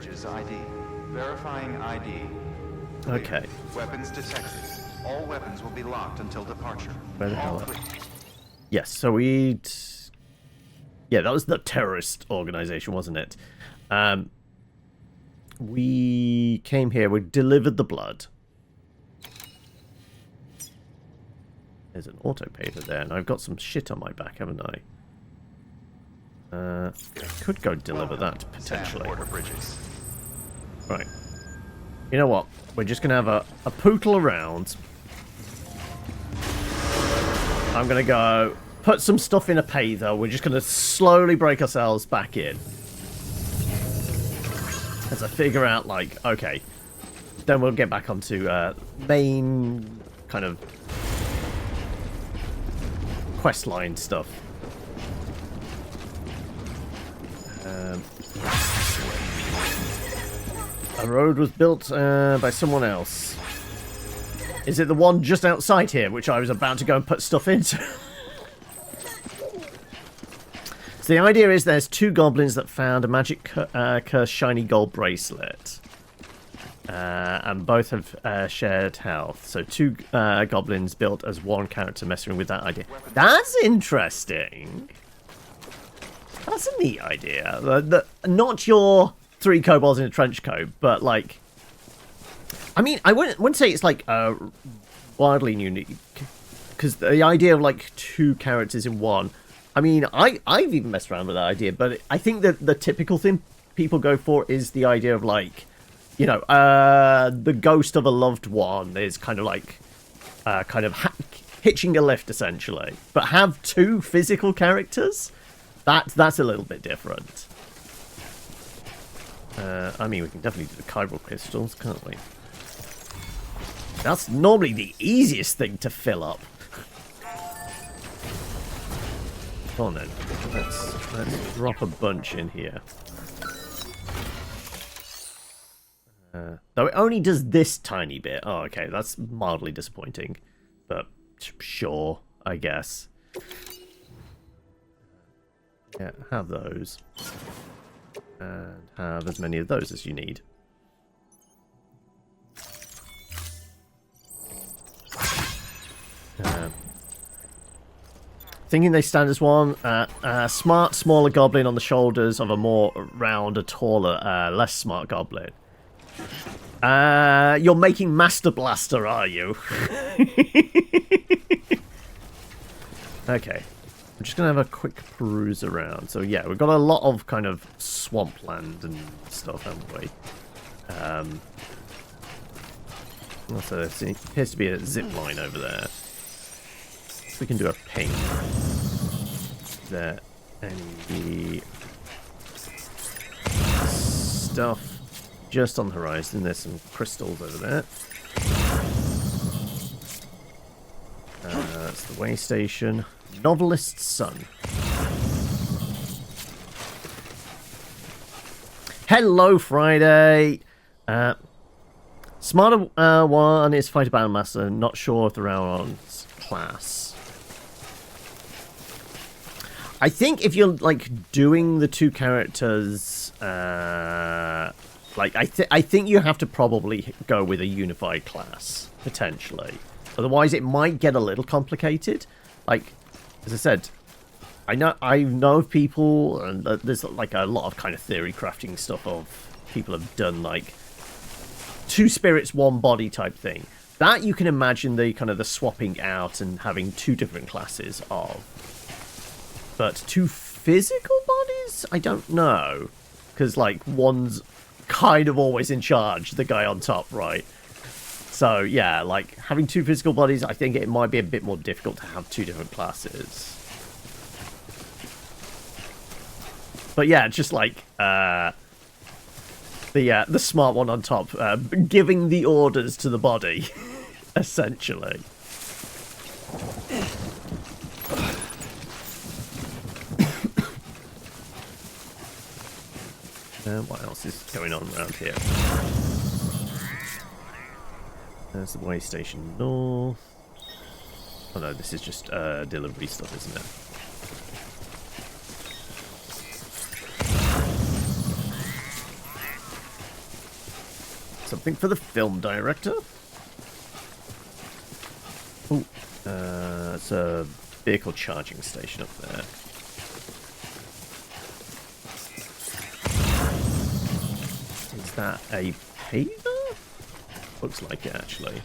bridges ID. Verifying ID. Clear. Okay. Weapons detected. All weapons will be locked until departure. Where the hell All are clear. Yes, so we'd... Yeah, that was the terrorist organization, wasn't it? We came here, we delivered the blood. There's an auto paver there, and I've got some shit on my back, haven't I? Could go deliver that, potentially. Border bridges. Right. You know what? We're just going to have a pootle around. I'm going to go put some stuff in a paver. We're just going to slowly break ourselves back in. As I figure out, like, okay. Then we'll get back onto main kind of questline stuff. A road was built by someone else. Is it the one just outside here, which I was about to go and put stuff into? So the idea is there's two goblins that found a magic cursed shiny gold bracelet. And both have shared health. So two goblins built as one character messing with that idea. That's interesting. That's a neat idea. Not your 3 kobolds in a trench coat, but like... I mean, I wouldn't say it's like wildly unique. Because the idea of like 2 characters in one... I mean, I've even messed around with that idea, but I think that the typical thing people go for is the idea of like... You know, the ghost of a loved one is kind of like, hitching a lift, essentially. But have 2 physical characters? That's a little bit different. I mean, we can definitely do the chiral crystals, can't we? That's normally the easiest thing to fill up. Come on then, let's drop a bunch in here. Though it only does this tiny bit. Oh, okay, that's mildly disappointing. But sure, I guess. Yeah, have those. And have as many of those as you need. Thinking they stand as one. Smart, smaller goblin on the shoulders of a more rounder, taller, less smart goblin. You're making Master Blaster, are you? Okay. I'm just going to have a quick peruse around. So, yeah, we've got a lot of kind of swampland and stuff, haven't we? Also, there appears to be a zip line over there. We can do a ping. Is there any stuff just on the horizon? There's some crystals over there. That's the way station. Novelist's Son. Hello, Friday. Smarter one is Fighter Battle Master. Not sure if the round one's class. I think if you're like doing the 2 characters, like I think you have to probably go with a unified class potentially. Otherwise, it might get a little complicated. Like, as I said, I know of people, and there's like a lot of kind of theory crafting stuff of people have done like 2 spirits, 1 body type thing. That you can imagine the kind of the swapping out and having 2 different classes of. But 2 physical bodies? I don't know. Because, like, one's kind of always in charge, the guy on top, right? So, yeah, like, having 2 physical bodies, I think it might be a bit more difficult to have 2 different classes. But, yeah, just like, the smart one on top, giving the orders to the body, essentially. What else is going on around here? There's the way station north. Oh no, this is just delivery stuff, isn't it? Something for the film director. Oh, it's a vehicle charging station up there. Is that a paver? Looks like it, actually.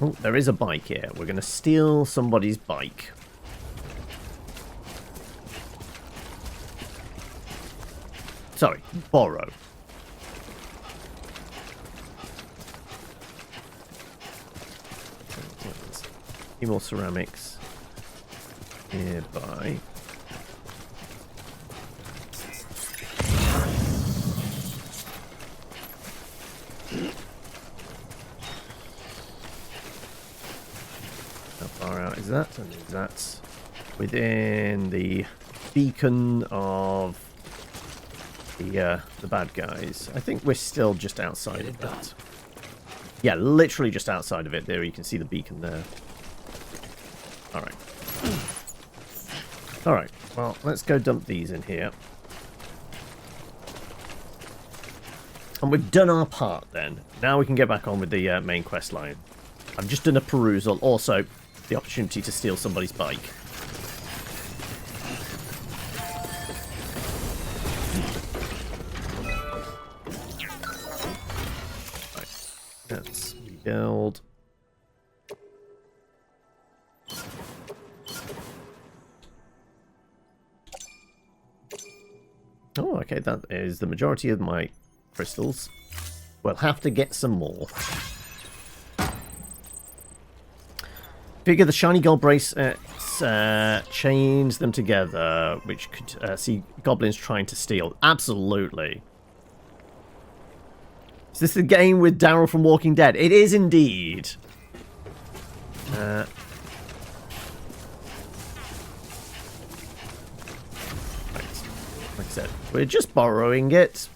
Oh, there is a bike here. We're going to steal somebody's bike. Sorry, borrow. A few more ceramics nearby. How far out is that? And that's within the beacon of the bad guys. I think we're still just outside of that. Yeah, literally just outside of it. There, you can see the beacon there. Alright. Alright, well, let's go dump these in here. And we've done our part then. Now we can get back on with the main quest line. I've just done a perusal. Also, the opportunity to steal somebody's bike. Let's rebuild. Oh, okay, that is the majority of my crystals. We'll have to get some more. Figure the shiny gold bracelets chains them together, which could see goblins trying to steal. Absolutely. Is this the game with Daryl from Walking Dead? It is indeed. Like I said, we're just borrowing it.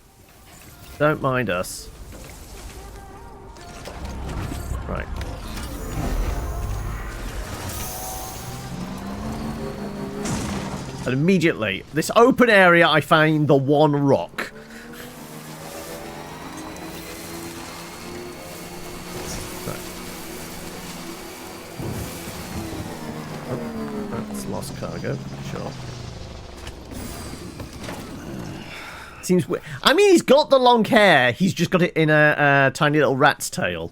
Don't mind us. Right. And immediately, this open area, I find the one rock. Lost cargo, sure. Seems weird. I mean, he's got the long hair. He's just got it in a tiny little rat's tail.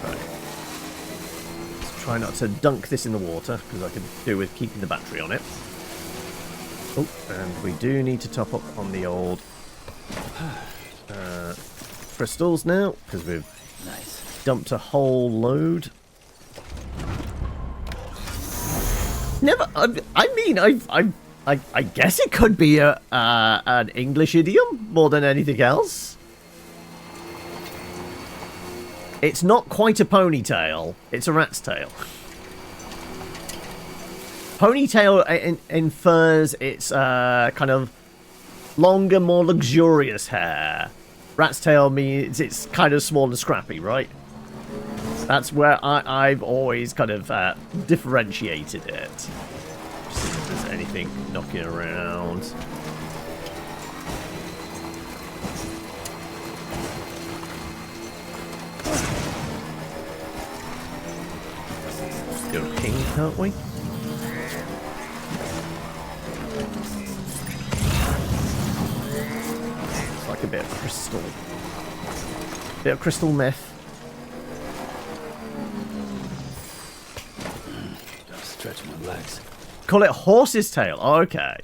Right. Let's try not to dunk this in the water, because I could do with keeping the battery on it. Oh, and we do need to top up on the old crystals now, because we've dumped a whole load. Never. I guess it could be an English idiom more than anything else. It's not quite a ponytail. It's a rat's tail. Ponytail infers it's kind of longer, more luxurious hair. Rat's tail means it's kind of small and scrappy, right? That's where I've always kind of differentiated it. Just see if there's anything knocking around. Go king, can't we? Like a bit of crystal. Bit of crystal meth. Don't stretch my legs. Call it horse's tail. Oh, okay.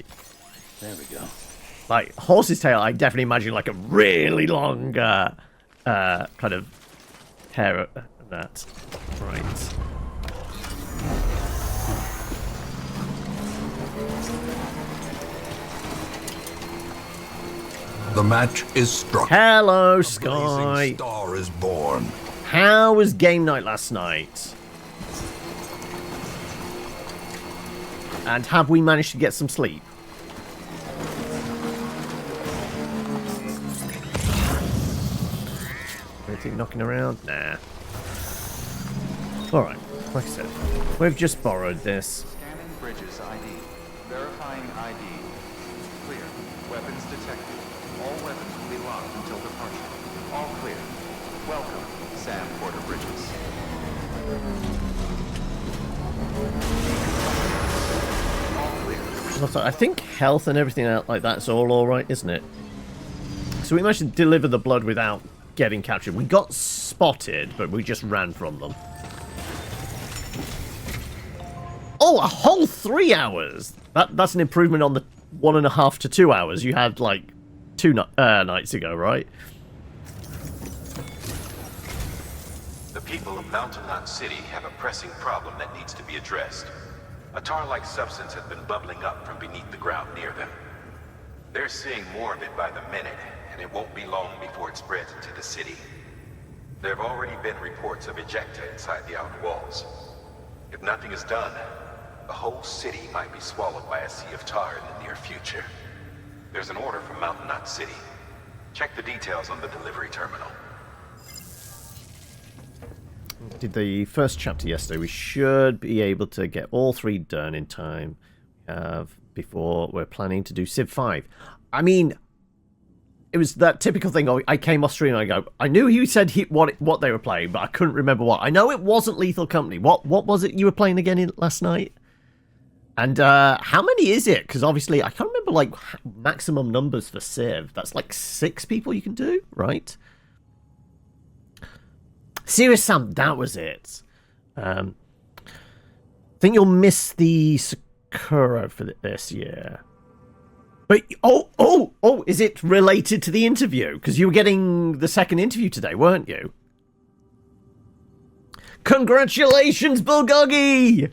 There we go. Like, horse's tail, I definitely imagine like a really long kind of hair of that. Right. The match is struck. Hello, A Sky. blazing star is born. How was game night last night? And have we managed to get some sleep? Anything knocking around? Nah. Alright, like I said, we've just borrowed this. Scanning bridges ID. Verifying ID. Clear. Weapons detected. All weapons will be locked until departure. All clear. Welcome, Sam Porter Bridges. All clear. Also, I think health and everything out like that's all alright, isn't it? So we managed to deliver the blood without getting captured. We got spotted, but we just ran from them. Oh, a whole 3 hours! That's an improvement on the 1.5 to 2 hours you had, like, 2 nights ago, right? The people of Mountain Knot City have a pressing problem that needs to be addressed. A tar-like substance has been bubbling up from beneath the ground near them. They're seeing more of it by the minute, and it won't be long before it spreads into the city. There have already been reports of ejecta inside the outer walls. If nothing is done, the whole city might be swallowed by a sea of tar in the near future. There's an order from Mountain Knot City. Check the details on the delivery terminal. Did the first chapter yesterday. We should be able to get all 3 done in time before we're planning to do Civ 5. I mean, it was that typical thing. I came off stream and I go, I knew he said what they were playing, but I couldn't remember what. I know it wasn't Lethal Company. What was it you were playing again last night? And how many is it? Because obviously I can't remember like maximum numbers for Civ. That's like 6 people you can do, right? Serious Sam, that was it. I think you'll miss the Sakura for this year. But oh, is it related to the interview? Because you were getting the second interview today, weren't you? Congratulations, Bulgogi!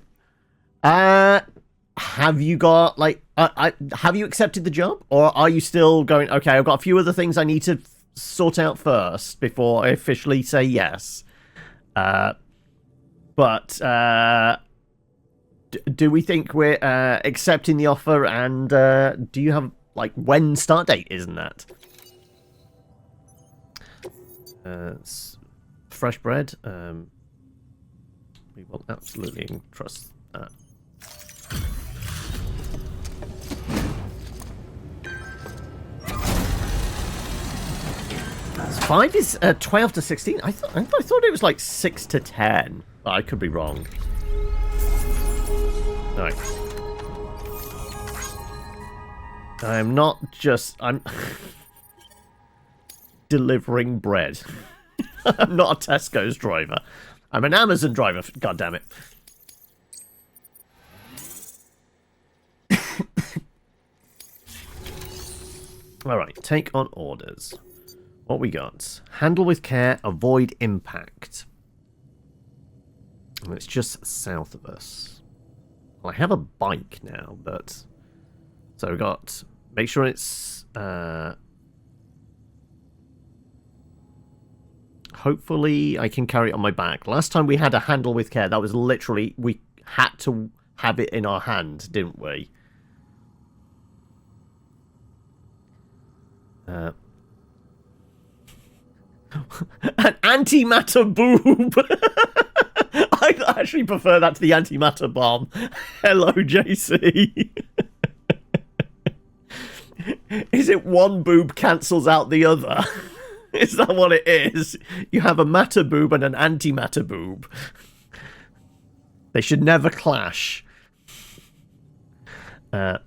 Have you got, like, have you accepted the job? Or are you still going, okay, I've got a few other things I need to sort out first before I officially say yes? But do we think we're accepting the offer, and do you have, like, when start date isn't that? Fresh bread. We will absolutely trust that. 5 is 12 to 16. I thought it was like 6 to 10. But I could be wrong. Alright. I'm delivering bread. I'm not a Tesco's driver. I'm an Amazon driver, god damn it. Alright, take on orders. What we got? Handle with care, avoid impact. And it's just south of us. Well, I have a bike now, but... So we got... Make sure it's... Hopefully I can carry it on my back. Last time we had a handle with care, that was literally... We had to have it in our hand, didn't we? An antimatter boob. I actually prefer that to the antimatter bomb. Hello, JC. Is it one boob cancels out the other? Is that what it is? You have a matter boob and an antimatter boob. They should never clash. It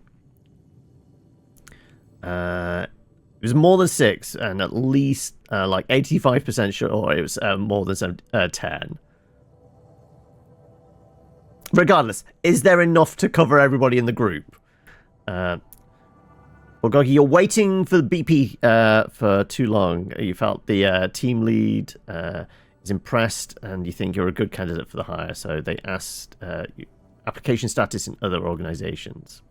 was more than 6, and at least like 85% sure it was more than 10. Regardless, is there enough to cover everybody in the group? Well, Gogi, you're waiting for the BP for too long. You felt the team lead is impressed, and you think you're a good candidate for the hire, so they asked application status in other organizations.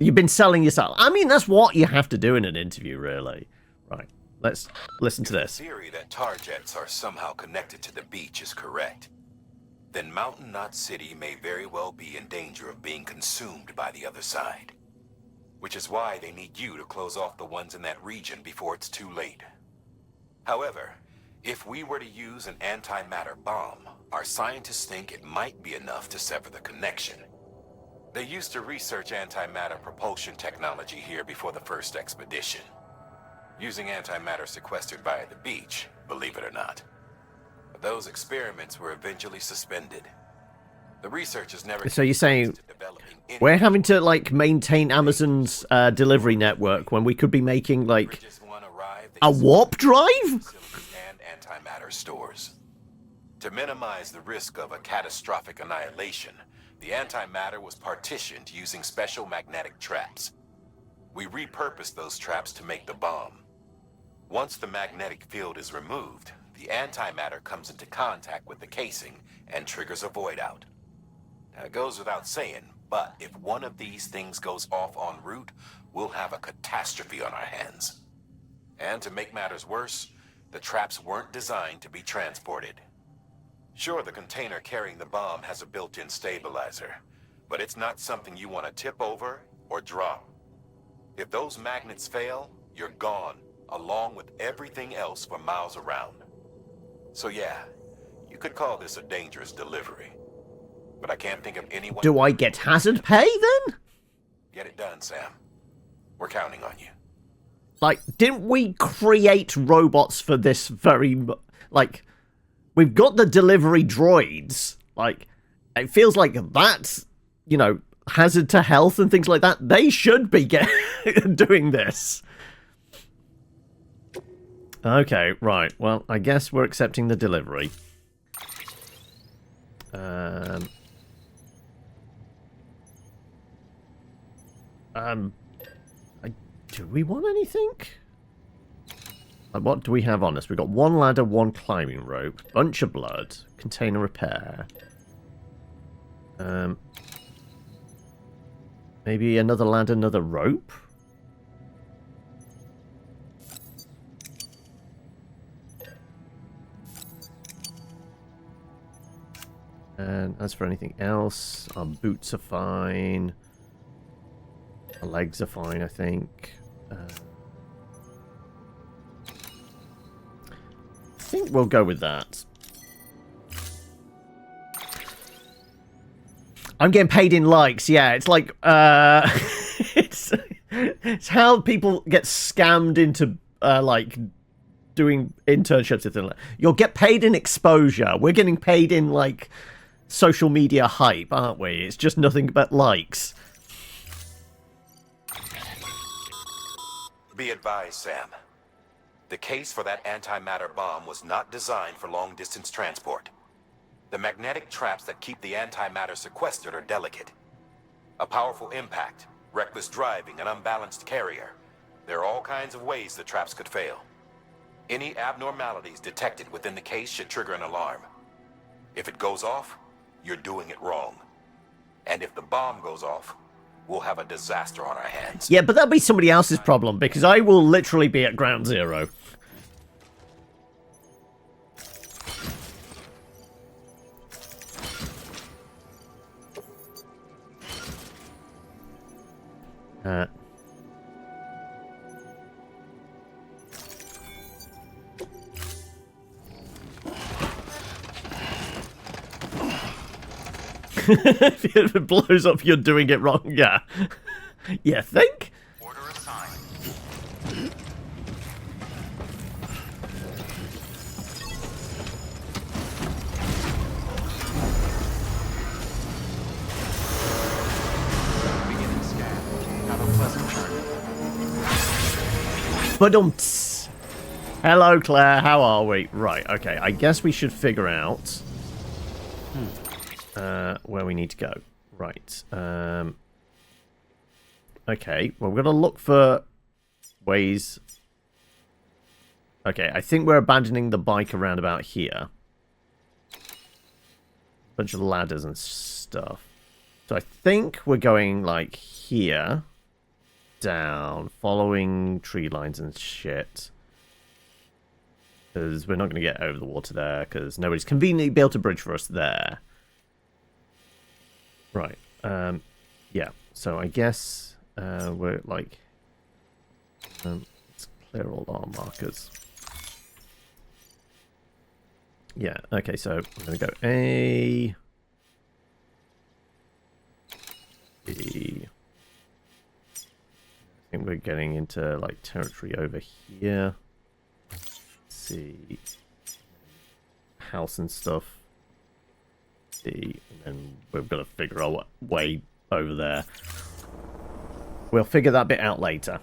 You've been selling yourself. I mean, that's what you have to do in an interview, really. Right, let's listen to this. The theory that tar jets are somehow connected to the beach is correct. then Mountain Knot City may very well be in danger of being consumed by the other side. Which is why they need you to close off the ones in that region before it's too late. However, if we were to use an antimatter bomb, our scientists think it might be enough to sever the connection. They used to research antimatter propulsion technology here before the first expedition. Using antimatter sequestered via the beach, believe it or not. But those experiments were eventually suspended. The researchers never... So you're saying developing we're having to, like, maintain Amazon's delivery network when we could be making, like, a warp drive? And antimatter stores. To minimize the risk of a catastrophic annihilation, the antimatter was partitioned using special magnetic traps. We repurposed those traps to make the bomb. Once the magnetic field is removed, the antimatter comes into contact with the casing and triggers a void out. Now, it goes without saying, but if one of these things goes off en route, we'll have a catastrophe on our hands. And to make matters worse, the traps weren't designed to be transported. Sure, the container carrying the bomb has a built-in stabilizer, but it's not something you want to tip over or drop. If those magnets fail, you're gone, along with everything else for miles around. So yeah, you could call this a dangerous delivery. But I can't think of anyone... Do I get hazard pay, then? Get it done, Sam. We're counting on you. Like, didn't we create robots for this very... Like, we've got the delivery droids. Like, it feels like that's, you know, hazard to health and things like that. They should be doing this. Okay, right. Well, I guess we're accepting the delivery. Do we want anything? Like, what do we have on us? We've got one ladder, one climbing rope, bunch of blood, container repair. Maybe another ladder, another rope? And as for anything else, our boots are fine. Our legs are fine, I think. I think we'll go with that. I'm getting paid in likes, yeah. It's like, it's how people get scammed into, like, doing internships and things like that. You'll get paid in exposure. We're getting paid in, like, social media hype, aren't we? It's just nothing but likes. Be advised, Sam. The case for that antimatter bomb was not designed for long-distance transport. The magnetic traps that keep the antimatter sequestered are delicate. A powerful impact, reckless driving, an unbalanced carrier. There are all kinds of ways the traps could fail. Any abnormalities detected within the case should trigger an alarm. If it goes off, you're doing it wrong. And if the bomb goes off, we'll have a disaster on our hands. Yeah, but that'll be somebody else's problem, because I will literally be at ground zero. If it blows up, you're doing it wrong. Yeah. You think? Order assigned. Beginning scan. Have a pleasant journey. Ba-dum-ts. Hello, Claire. How are we? Right, okay. I guess we should figure out where we need to go. Right. Okay, well, we're going to look for ways... Okay, I think we're abandoning the bike around about here. Bunch of ladders and stuff. So I think we're going, like, here. Down. Following tree lines and shit. Because we're not going to get over the water there, because nobody's conveniently built a bridge for us there. Right. Yeah. So I guess we're like... let's clear all our markers. Yeah, okay, so I'm going to go A... B... I think we're getting into, like, territory over here. Let's see... House and stuff. C, and then we've got to figure our way over there. We'll figure that bit out later.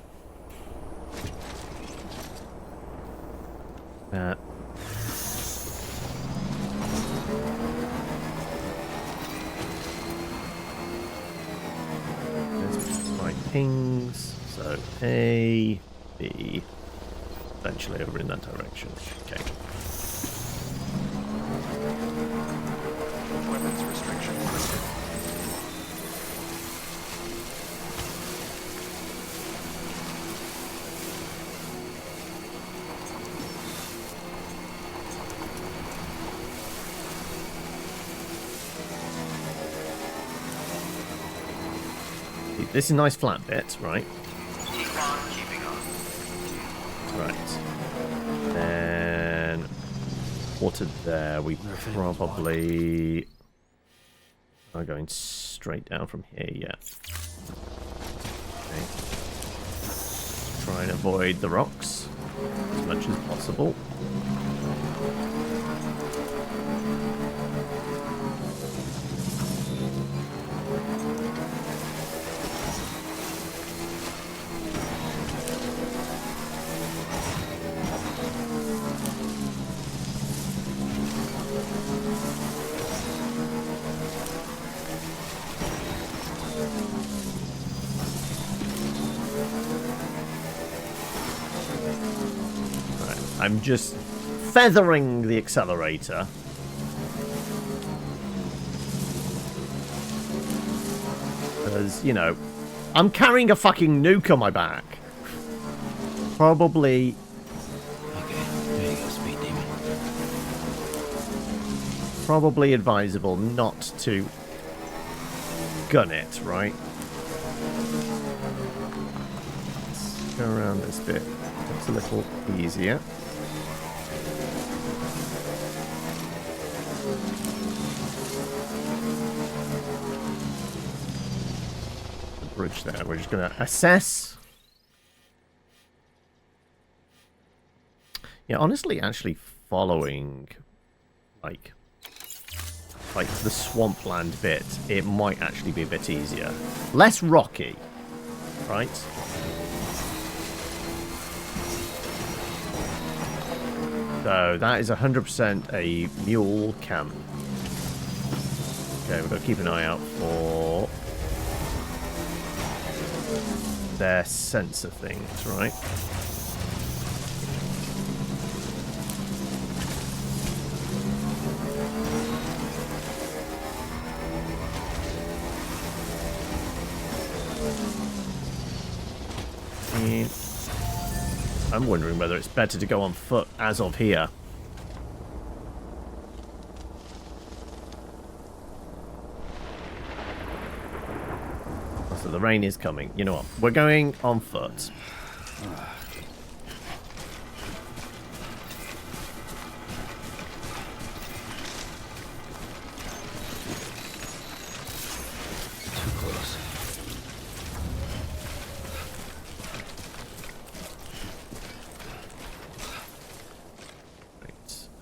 There's my pings. So A, B, eventually over in that direction. Okay. Weapons restriction lifted. This is a nice flat bit, right? Keep on keeping on. Right. Then water there. We probably are going straight down from here. Yeah. Okay. Try and avoid the rocks as much as possible. I'm just feathering the accelerator. Because, you know, I'm carrying a fucking nuke on my back. Probably... Okay, there you go, speed demon. Probably advisable not to gun it, right? Let's go around this bit. It's a little easier. Bridge there. We're just going to assess. Yeah, honestly, actually following like the swampland bit, it might actually be a bit easier. Less rocky, right? So that is 100% a mule camp. Okay, we've got to keep an eye out for their sensor things, right? And I'm wondering whether it's better to go on foot as of here. So the rain is coming. You know what? We're going on foot. Too close.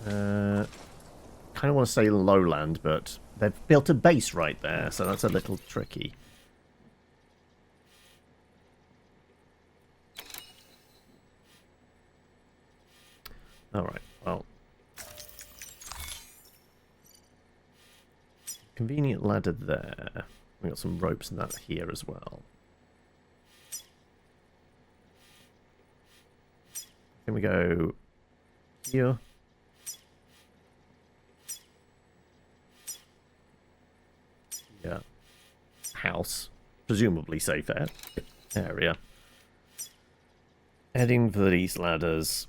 Right. Kind of want to say lowland, but they've built a base right there, so that's a little tricky. Alright, well. Convenient ladder there. We got some ropes and that here as well. Then we go here. Yeah. House. Presumably safe area. Heading for these ladders.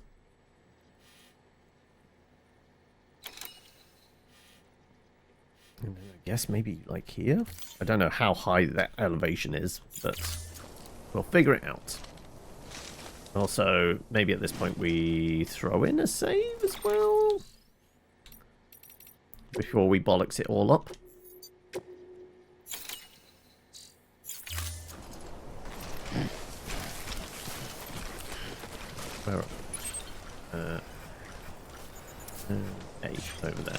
And then Guess maybe like here? I don't know how high that elevation is, but we'll figure it out. Also, maybe at this point we throw in a save as well? Before we bollocks it all up. Where? 8 over there.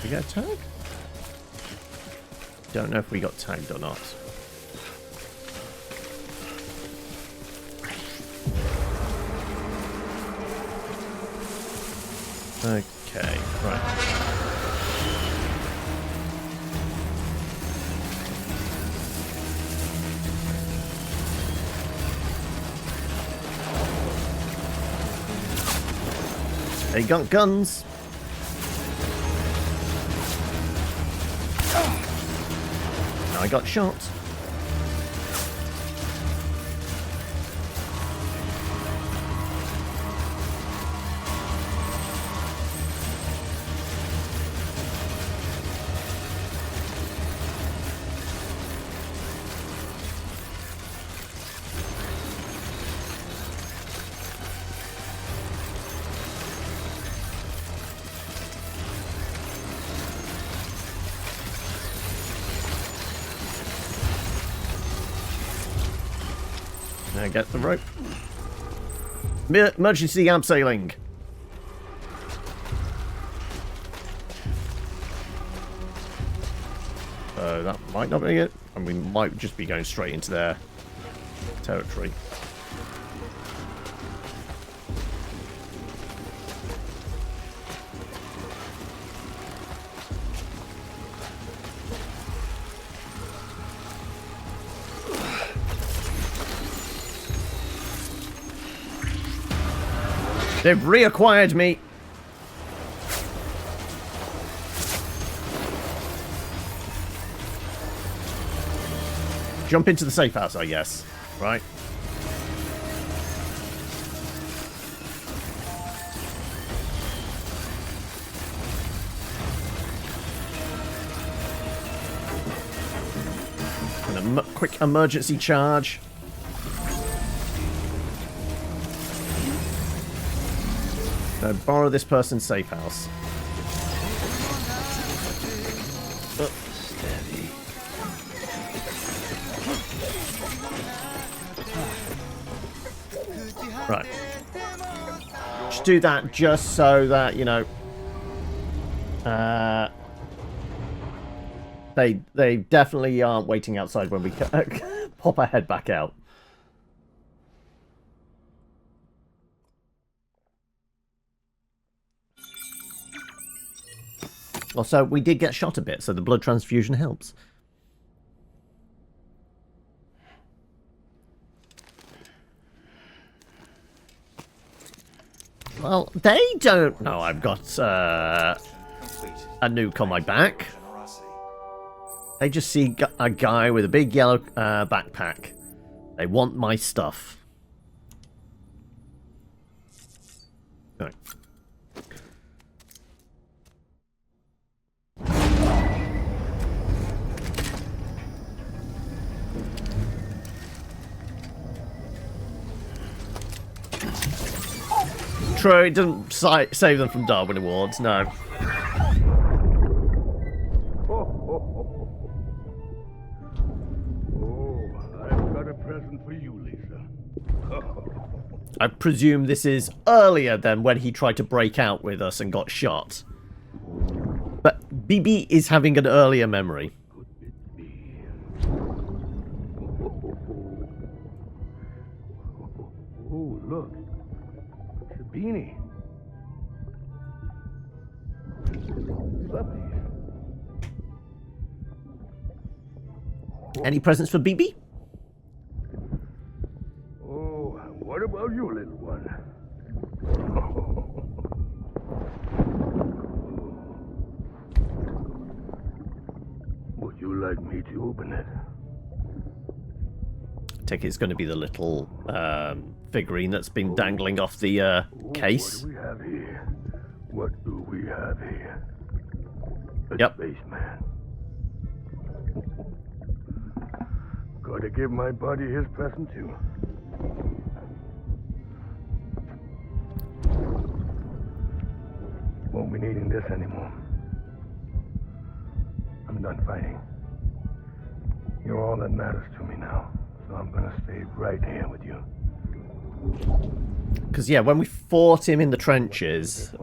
We got tagged? Don't know if we got tagged or not. Okay, right. They got guns. I got shot. Now get the rope. Emergency abseiling. That might not be it. And we might just be going straight into their territory. They've reacquired me. Jump into the safe house, I guess. Right. And a quick emergency charge. Borrow this person's safe house. Steady. Right. Just do that just so that, you know, they definitely aren't waiting outside when we pop our head back out. Also, we did get shot a bit, so the blood transfusion helps. Well, they don't know I've got a nuke on my back. They just see a guy with a big yellow backpack. They want my stuff. Right. True, it doesn't save them from Darwin Awards, no. I've got a present for you, Lisa. I presume this is earlier than when he tried to break out with us and got shot. But BB is having an earlier memory. Could it be? Oh, look. It's a beanie. love these. Any presents for BB? Oh, what about you, little one? Would you like me to open it? I take it it's going to be the little figurine that's been dangling off the case. What do we have here? What do we have here? A Yep. spaceman. Gotta give my buddy his present too. Won't be needing this anymore. I'm done fighting. You're all that matters to me now, so I'm gonna stay right here with you. Because, yeah, when we fought him in the trenches,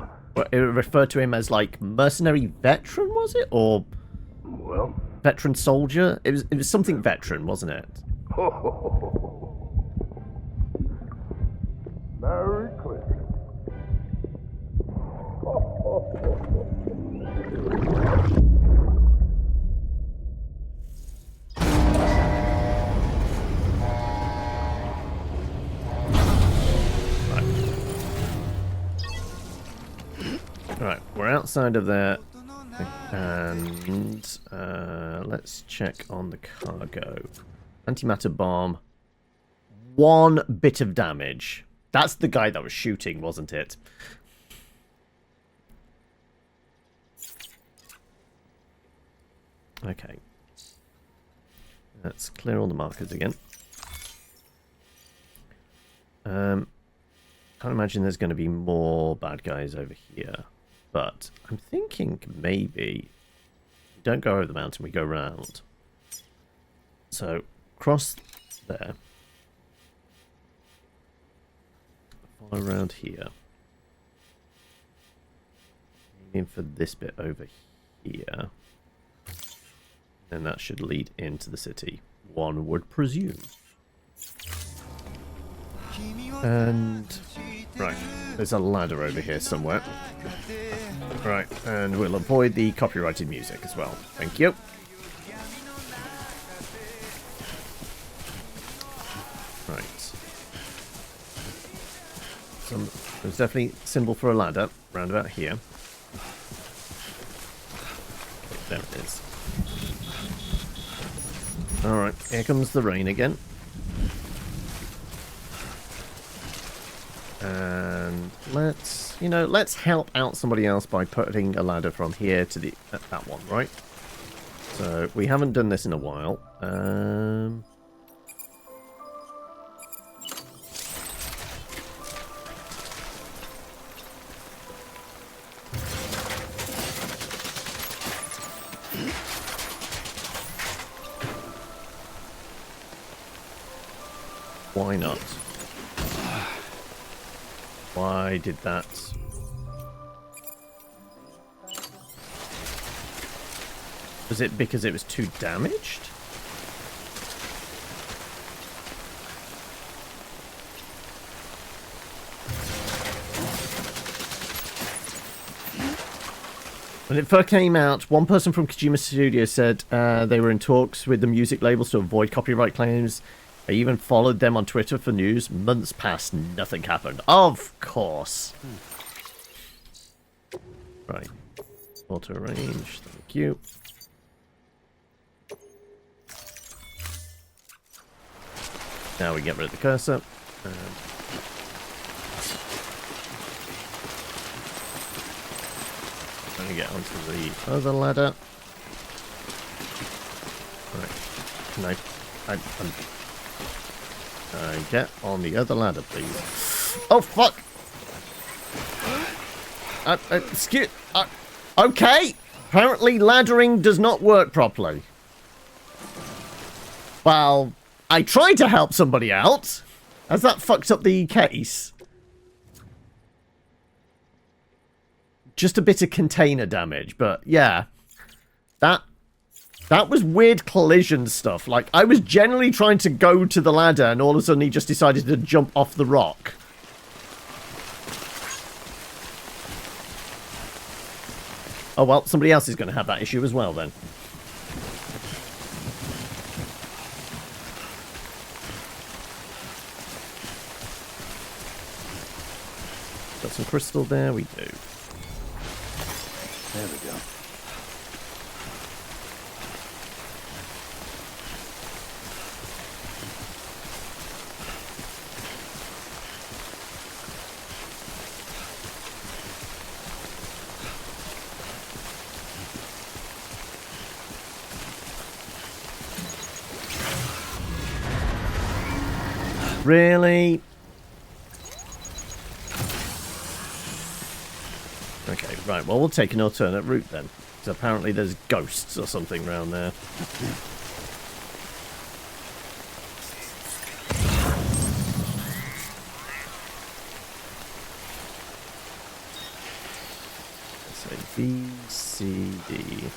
it referred to him as, like, mercenary veteran, was it? Or Well, veteran soldier? It was something veteran, wasn't it? ho, ho, ho, ho, ho. Merry Christmas. Ho, ho, ho, ho. Right, we're outside of there. And let's check on the cargo. Antimatter bomb. 1 bit of damage. That's the guy that was shooting, wasn't it? Okay. Let's clear all the markers again. Can't imagine there's going to be more bad guys over here. But I'm thinking maybe we don't go over the mountain, we go round. So, cross there. Follow around here. Aiming for this bit over here. And that should lead into the city, one would presume. And right, there's a ladder over here somewhere. Right, and we'll avoid the copyrighted music as well. Thank you. Right. There's definitely a symbol for a ladder round about here. There it is. Alright, here comes the rain again. And let's help out somebody else by putting a ladder from here to that one, right? So, we haven't done this in a while. Why not? Why did that? Was it because it was too damaged? When it first came out, one person from Kojima Studio said they were in talks with the music labels to avoid copyright claims. I even followed them on Twitter for news. Months passed, nothing happened. Of course. Right. Auto range, thank you. Now we get rid of the cursor. Trying to get onto the other ladder. Right. Get on the other ladder, please. Oh, fuck! Excuse... okay! Apparently laddering does not work properly. Well, I tried to help somebody out. Has that fucked up the case? Just a bit of container damage, but yeah. That was weird collision stuff. Like, I was generally trying to go to the ladder, and all of a sudden he just decided to jump off the rock. Oh, well, somebody else is going to have that issue as well, then. Got some crystal there? We do. There we go. Really? Okay, right. Well, we'll take an alternate route then. Because apparently there's ghosts or something around there. Let's say B, C, D.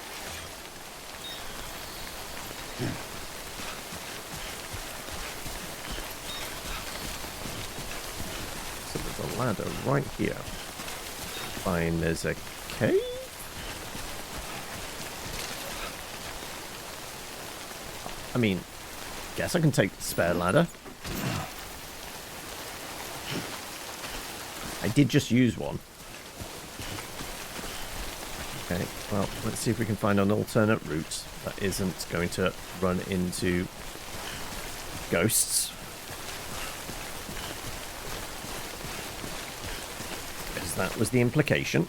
So there's a ladder right here. Fine, there's a cave? I mean, guess I can take the spare ladder. I did just use one. Okay, well, let's see if we can find an alternate route that isn't going to run into ghosts. Because that was the implication.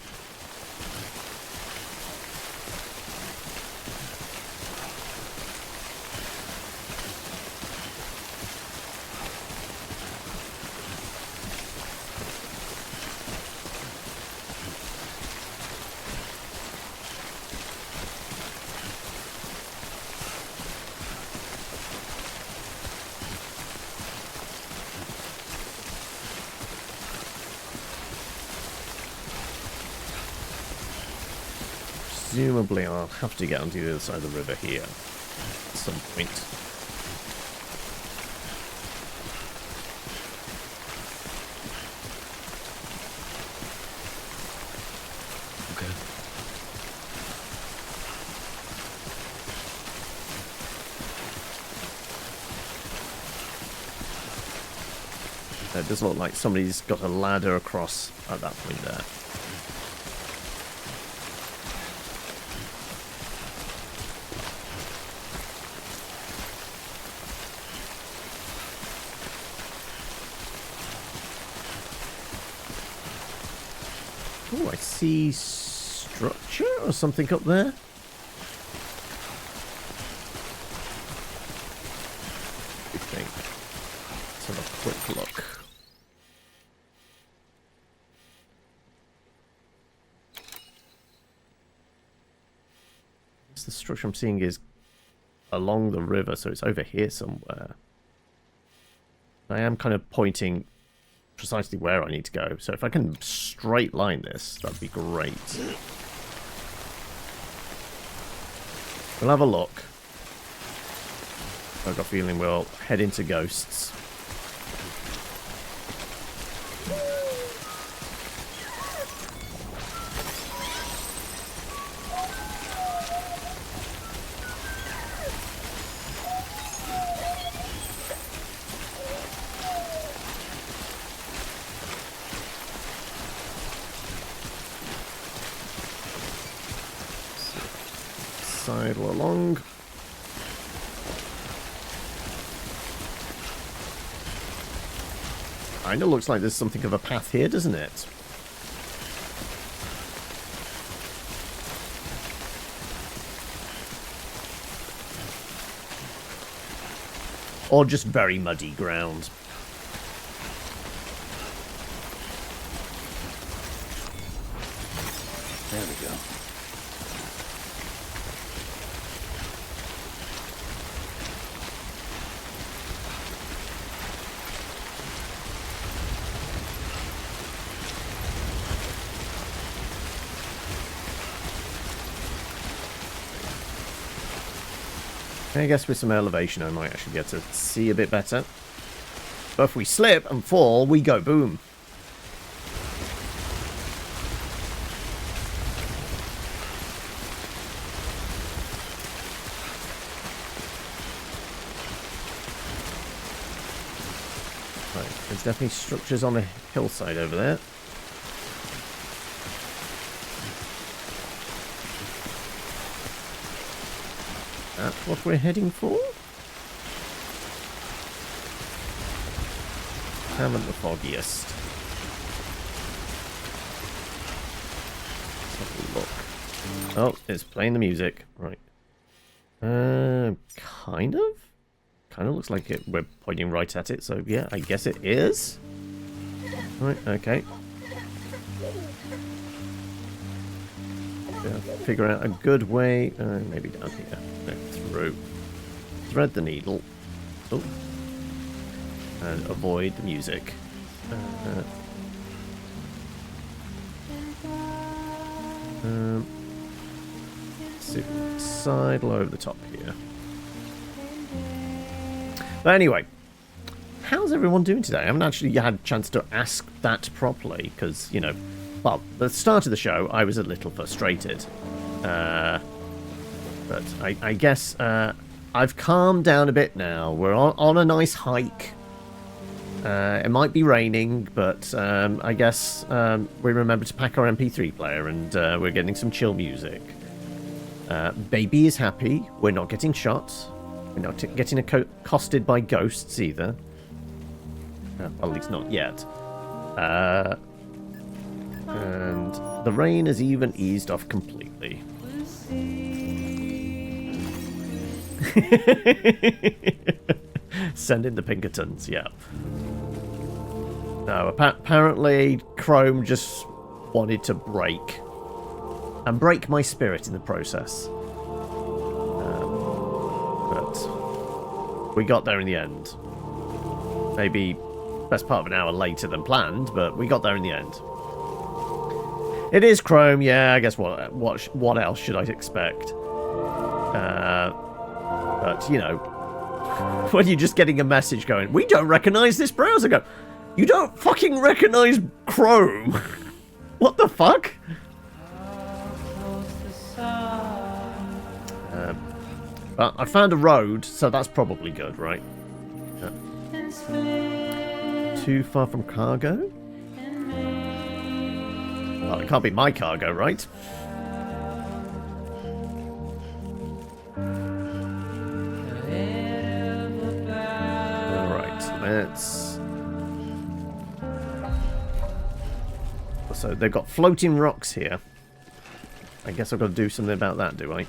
Presumably I'll have to get onto the other side of the river here at some point. Okay. It does look like somebody's got a ladder across at that point there. Oh, I see structure or something up there. What do you think? Let's have a quick look. The structure I'm seeing is along the river, so it's over here somewhere. I am kind of pointing precisely where I need to go, so if I can straight line this, that'd be great. We'll have a look. I've got a feeling we'll head into ghosts. Sidle along. Kinda looks like there's something of a path here, doesn't it? Or just very muddy ground. There we go. I guess with some elevation I might actually get to see a bit better. But if we slip and fall, we go boom. Right, there's definitely structures on a hillside over there. That's what we're heading for. Haven't the foggiest. Let's have a look. Oh, it's playing the music. Right. Kind of? Kind of looks like we're pointing right at it, so yeah, I guess it is. Right, okay. Figure out a good way. Maybe down here. No, through. Thread the needle. Oh. And avoid the music. Side low over the top here. But anyway, how's everyone doing today? I haven't actually had a chance to ask that properly because, you know, well, the start of the show I was a little frustrated. But I guess I've calmed down a bit now. We're on a nice hike. It might be raining, but I guess we remember to pack our MP3 player and we're getting some chill music. Baby is happy. We're not getting shot. We're not getting accosted by ghosts either. Well, at least not yet. And the rain has even eased off completely. Send in the Pinkertons, yeah. No, apparently Chrome just wanted to break. And break my spirit in the process. But we got there in the end. Maybe best part of an hour later than planned, but we got there in the end. It is Chrome, yeah, I guess what else should I expect? But, you know, when you're just getting a message going, we don't recognize this browser, go, you don't fucking recognize Chrome? What the fuck? But I found a road, so that's probably good, right? Too far from cargo? Well, it can't be my cargo, right? Alright, let's... So they've got floating rocks here. I guess I've got to do something about that, do I?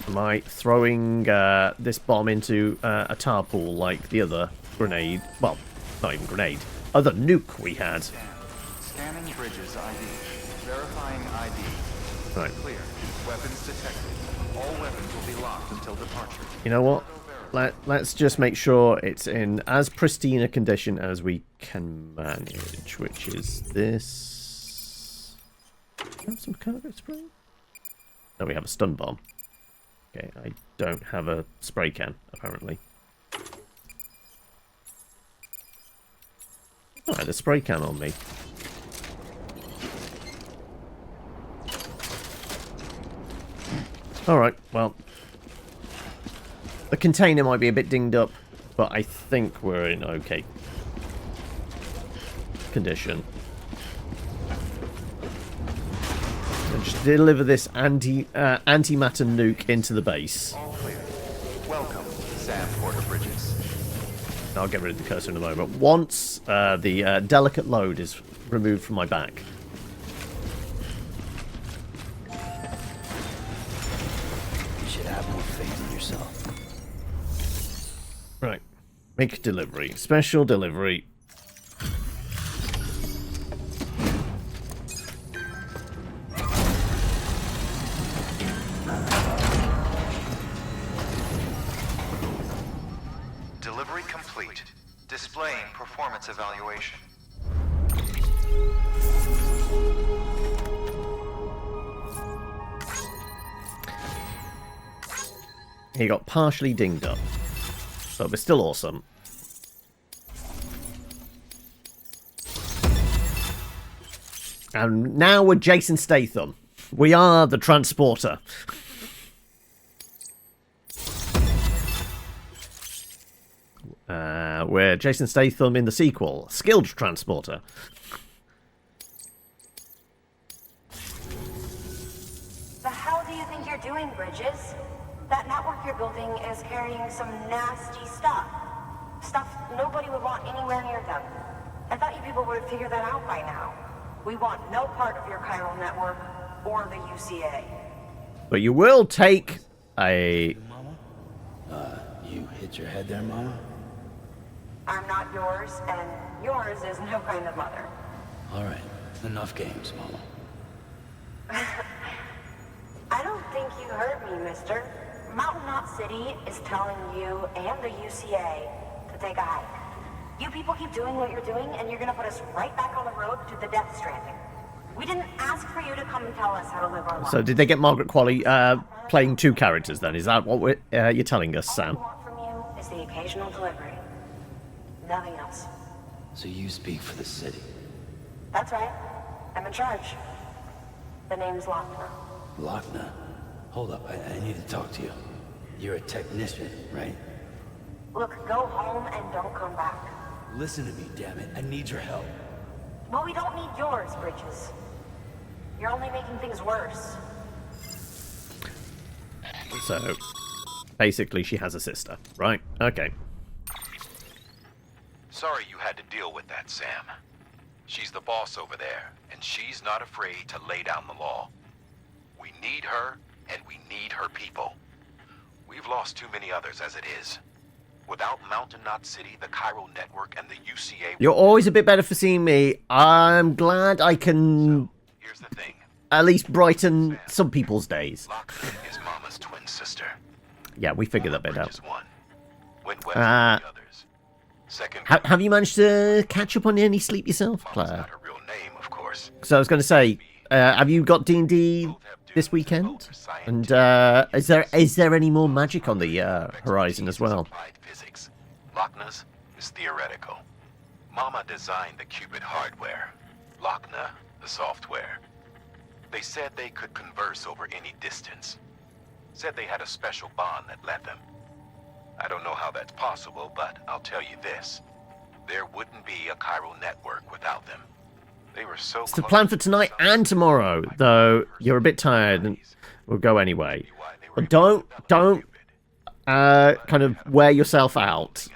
Am I throwing this bomb into a tar pool like the other grenade? Well, not even grenade. Other nuke we had. Scanning bridges ID. Verifying ID. Right. Clear. Weapons detected. All weapons will be locked until departure. You know what? Let's just make sure it's in as pristine a condition as we can manage, which is this. Do we have some cargo spray? No, we have a stun bomb. Okay, I don't have a spray can, apparently. Oh, I had a spray can on me. Alright, well. The container might be a bit dinged up, but I think we're in okay condition. Just deliver this antimatter nuke into the base. All clear. Welcome, Sam Porter Bridges. I'll get rid of the cursor in a moment. Once the delicate load is removed from my back. You should have more faith in yourself. Right. Make delivery. Special delivery. Delivery complete. Displaying performance evaluation. He got partially dinged up. But we're still awesome. And now we're Jason Statham. We are the transporter. We're Jason Statham in the sequel, Skilled Transporter. The hell do you think you're doing, Bridges? That network you're building is carrying some nasty stuff. Stuff nobody would want anywhere near them. I thought you people would have figured that out by now. We want no part of your chiral network or the UCA. But you will take a... Mama? You hit your head there, Mama? I'm not yours, and yours is no kind of mother. All right, enough games, Mama. I don't think you heard me, mister. Mountain Knot City is telling you and the UCA to take a hike. You people keep doing what you're doing, and you're gonna put us right back on the road to the death stranding. We didn't ask for you to come and tell us how to live our lives. So did they get Margaret Qualley playing two characters then? Is that what you're telling us, Sam? All we want from you is the occasional delivery. Nothing else. So you speak for the city. That's right. I'm in charge. The name's Lochner. Lochner? Hold up, I need to talk to you. You're a technician, right? Look, go home and don't come back. Listen to me, damn it. I need your help. Well, we don't need yours, Bridges. You're only making things worse. So, basically she has a sister, right? Okay. Sorry you had to deal with that, Sam. She's the boss over there, and she's not afraid to lay down the law. We need her, and we need her people. We've lost too many others as it is. Without Mountain Knot City, the chiral network, and the UCA... You're always a bit better for seeing me. I'm glad I can Here's the thing. at least brighten some people's days. Lochner is Mama's twin sister. Yeah, we figured that bit out. Bridges won. Went west with the others. Second... Have you managed to catch up on any sleep yourself, Mama's Claire? not her real name, of course. So I was going to say, have you got D&D this weekend? And is there any more magic on the horizon as well? Applied physics. Lochner's is theoretical. Mama designed the qubit hardware. Lochner, the software. They said they could converse over any distance. Said they had a special bond that led them. I don't know how that's possible, but I'll tell you this. There wouldn't be a chiral network without them. They were so It's the plan for tonight and tomorrow, though you're a bit tired and we'll go anyway. But don't kind of wear yourself out.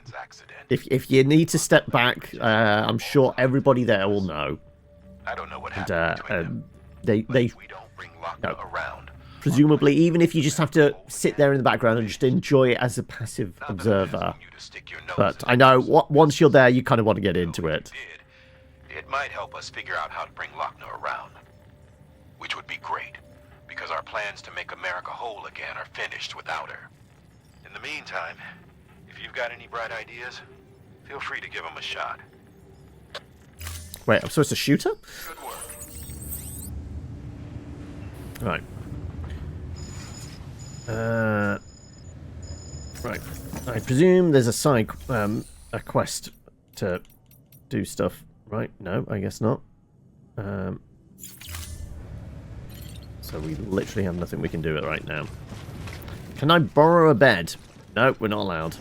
If you need to step back, I'm sure everybody there will know. I don't know what happened between them. They We don't bring Lochner around. presumably, even if you just have to sit there in the background and just enjoy it as a passive Not that I'm observer. asking you to stick your nose But in I it. know once you're there, you kind of want to get into it. It might help us figure out how to bring Lochner around. Which would be great, because our plans to make America whole again are finished without her. In the meantime, if you've got any bright ideas, feel free to give them a shot. Wait, I'm supposed to shoot her? Good work. Right. Right. I presume there's a side a quest to do stuff, right? No, I guess not. So we literally have nothing we can do right now. Can I borrow a bed? No, we're not allowed.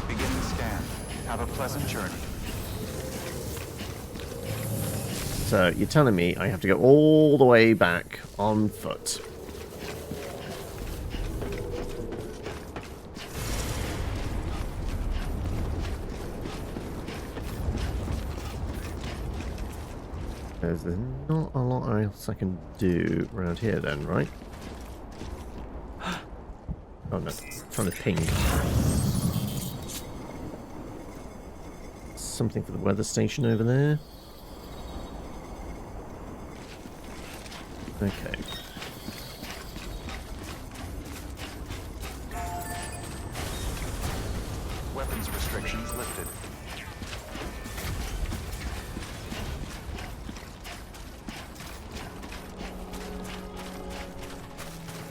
Begin the scan. Have a pleasant journey. So you're telling me I have to go all the way back on foot. There's not a lot else I can do around here then, right? Oh no, I'm trying to ping. Something for the weather station over there. Okay. Weapons restrictions lifted.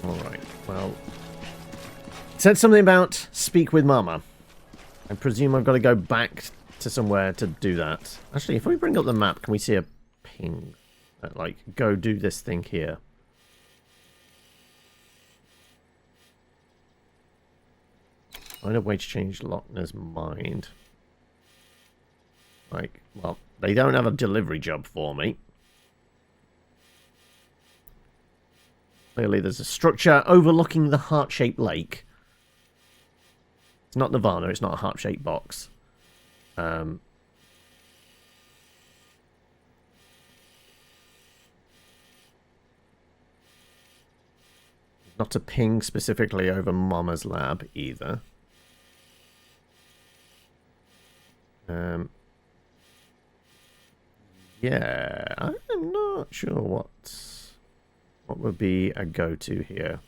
Alright, well... It said something about speak with Mama. I presume I've got to go back to somewhere to do that. Actually, if we bring up the map, can we see a ping? Like, go do this thing here. Find a way to change Lochner's mind. Like, well, they don't have a delivery job for me. Clearly there's a structure overlooking the heart-shaped lake. It's not Nirvana, it's not a heart-shaped box. Not a ping specifically over Mama's lab either. Yeah, I'm not sure what would be a go-to here.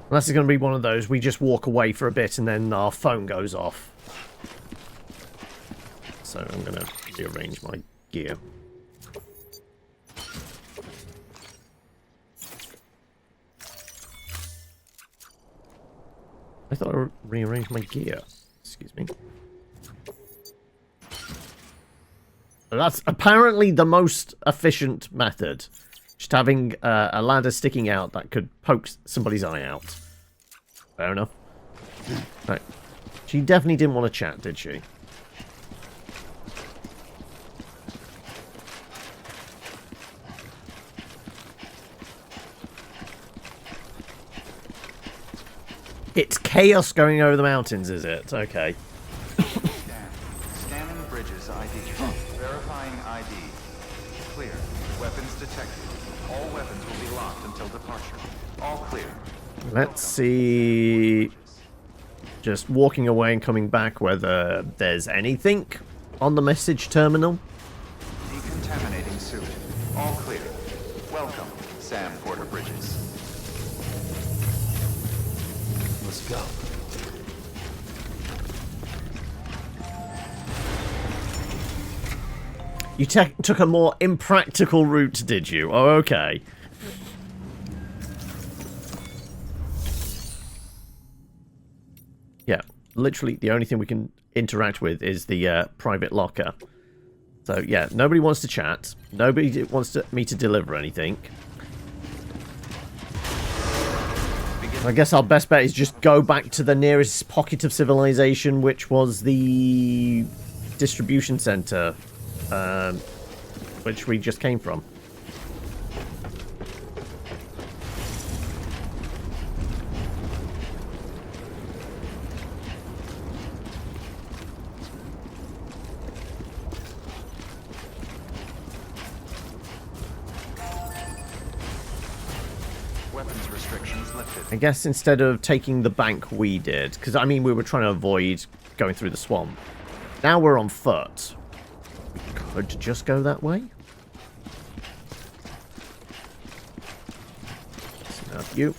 Unless it's going to be one of those, we just walk away for a bit and then our phone goes off. So I'm going to rearrange my gear. I thought I rearranged my gear. Excuse me. That's apparently the most efficient method. Just having a ladder sticking out that could poke somebody's eye out. Fair enough. Right. She definitely didn't want to chat, did she? It's chaos going over the mountains, is it? Okay. Scanning bridges ID. Verifying ID. Clear. Weapons detected. All weapons will be locked until departure. All clear. Let's see. Just walking away and coming back whether there's anything on the message terminal. Decontaminating suit. All clear. Welcome, Sam Porter Bridges. Let's go. You took a more impractical route, did you? Oh, okay. Yeah, literally the only thing we can interact with is the private locker. So, yeah, nobody wants to chat. Nobody wants me to deliver anything. I guess our best bet is just go back to the nearest pocket of civilization, which was the distribution center, which we just came from. I guess instead of taking the bank we did, because I mean we were trying to avoid going through the swamp. Now we're on foot. We could just go that way. Snap you.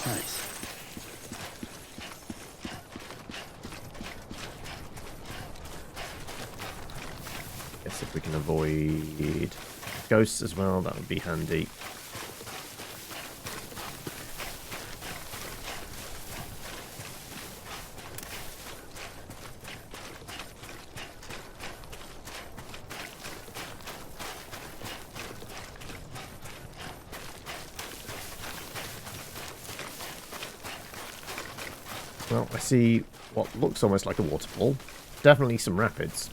Nice. Guess if we can avoid ghosts as well, that would be handy. Well, I see what looks almost like a waterfall. Definitely some rapids.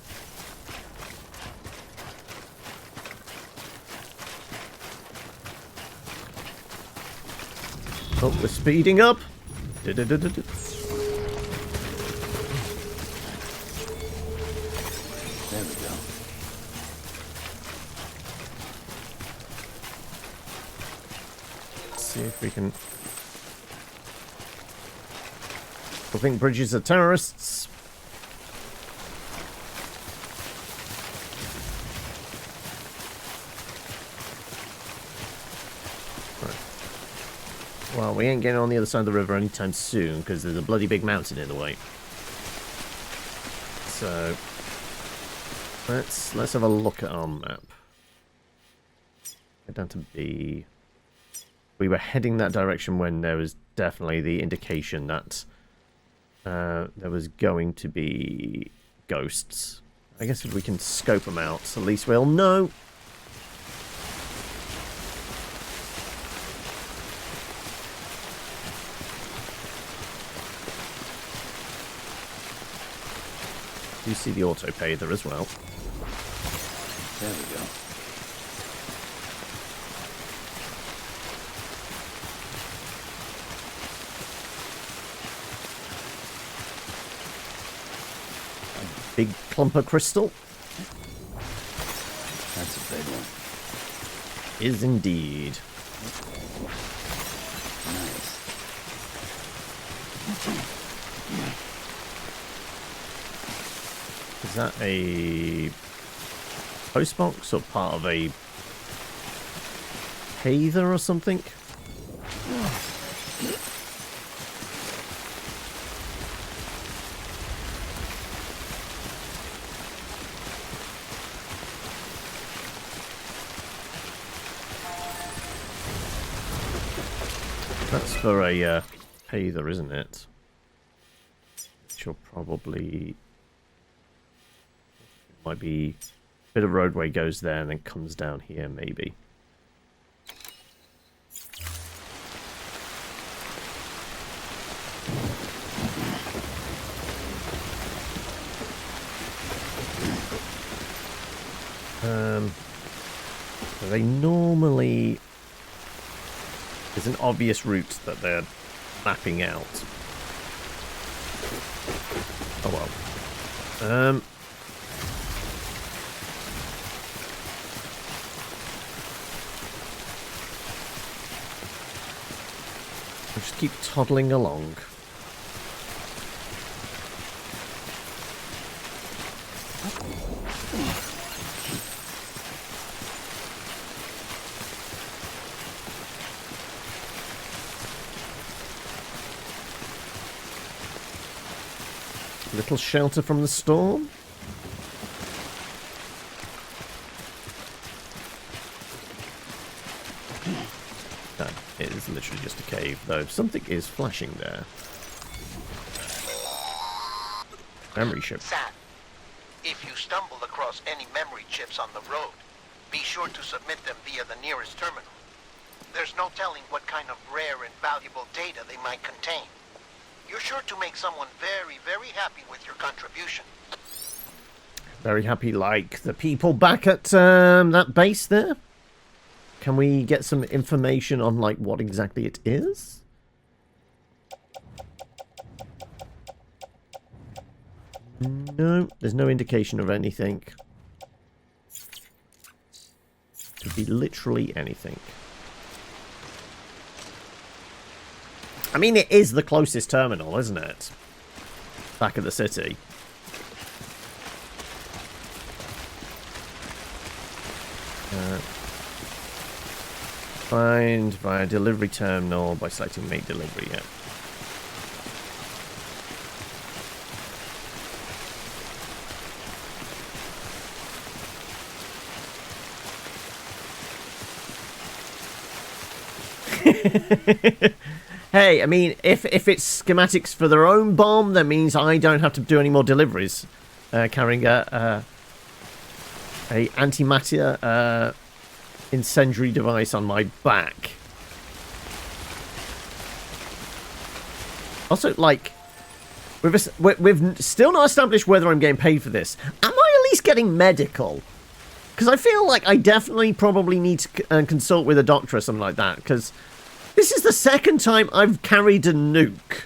Oh, we're speeding up. There we go. Let's see if we can... I think bridges are terrorists. Right. Well, we ain't getting on the other side of the river anytime soon because there's a bloody big mountain in the way. So let's have a look at our map. Get down to B. We were heading that direction when there was definitely the indication that there was going to be ghosts. I guess if we can scope them out, at least we'll know. You see the auto pay there as well. There we go. Big clump of crystal. That's a big one. Is indeed. Nice. Is that a postbox or part of a Hather or something? That's for a Hather, isn't it? Which will probably... Might be a bit of roadway goes there and then comes down here, maybe. They normally... There's an obvious route that they're mapping out. Oh well. I'll just keep toddling along. Little shelter from the storm. No, it is literally just a cave, though. Something is flashing there. Memory chip. Sam, if you stumble across any memory chips on the road, be sure to submit them via the nearest terminal. There's no telling what kind of rare and valuable data they might contain. You're sure to make someone very, very happy with your contribution. Very happy, like the people back at that base there. Can we get some information on, like, what exactly it is? No, there's no indication of anything. Could be literally anything. I mean, it is the closest terminal, isn't it? Back at the city. Find via delivery terminal by selecting make delivery, yeah. Hey, I mean, if it's schematics for their own bomb, that means I don't have to do any more deliveries. Carrying a antimatter incendiary device on my back. Also, like, we've still not established whether I'm getting paid for this. Am I at least getting medical? Because I feel like I definitely probably need to consult with a doctor or something like that, because this is the second time I've carried a nuke.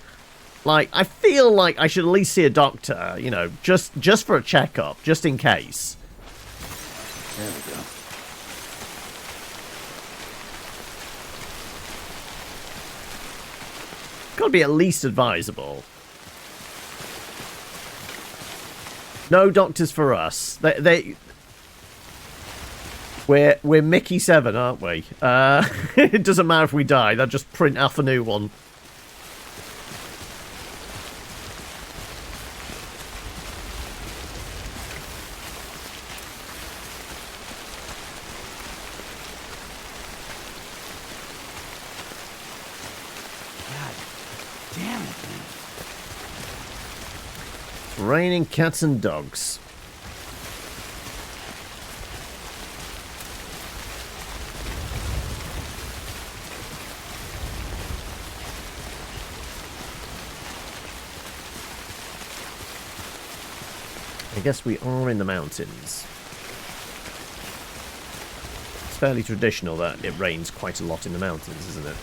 Like, I feel like I should at least see a doctor, you know, just for a checkup, just in case. There we go. Gotta be at least advisable. No doctors for us. We're Mickey 7, aren't we? It doesn't matter if we die. They'll just print off a new one. Damn it, man. Raining cats and dogs. I guess we are in the mountains. It's fairly traditional that it rains quite a lot in the mountains, isn't it?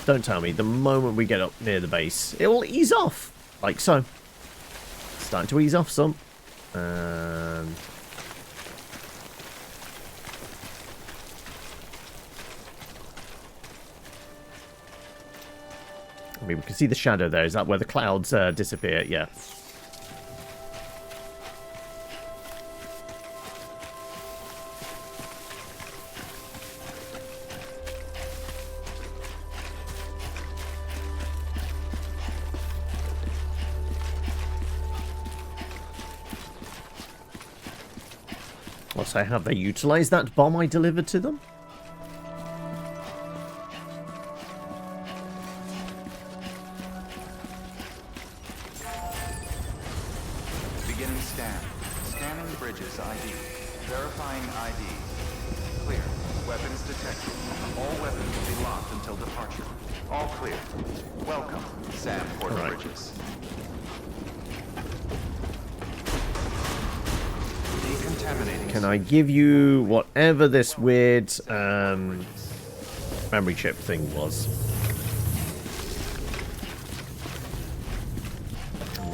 Don't tell me, the moment we get up near the base, it will ease off, like so. Starting to ease off some. And I mean, we can see the shadow there. Is that where the clouds disappear? Yeah. So have they utilized that bomb I delivered to them? Beginning scan. Scanning bridges ID. Verifying ID. Clear. Weapons detected. All weapons will be locked until departure. All clear. Welcome, Sam Porter Bridges. Can I give you whatever this weird memory chip thing was?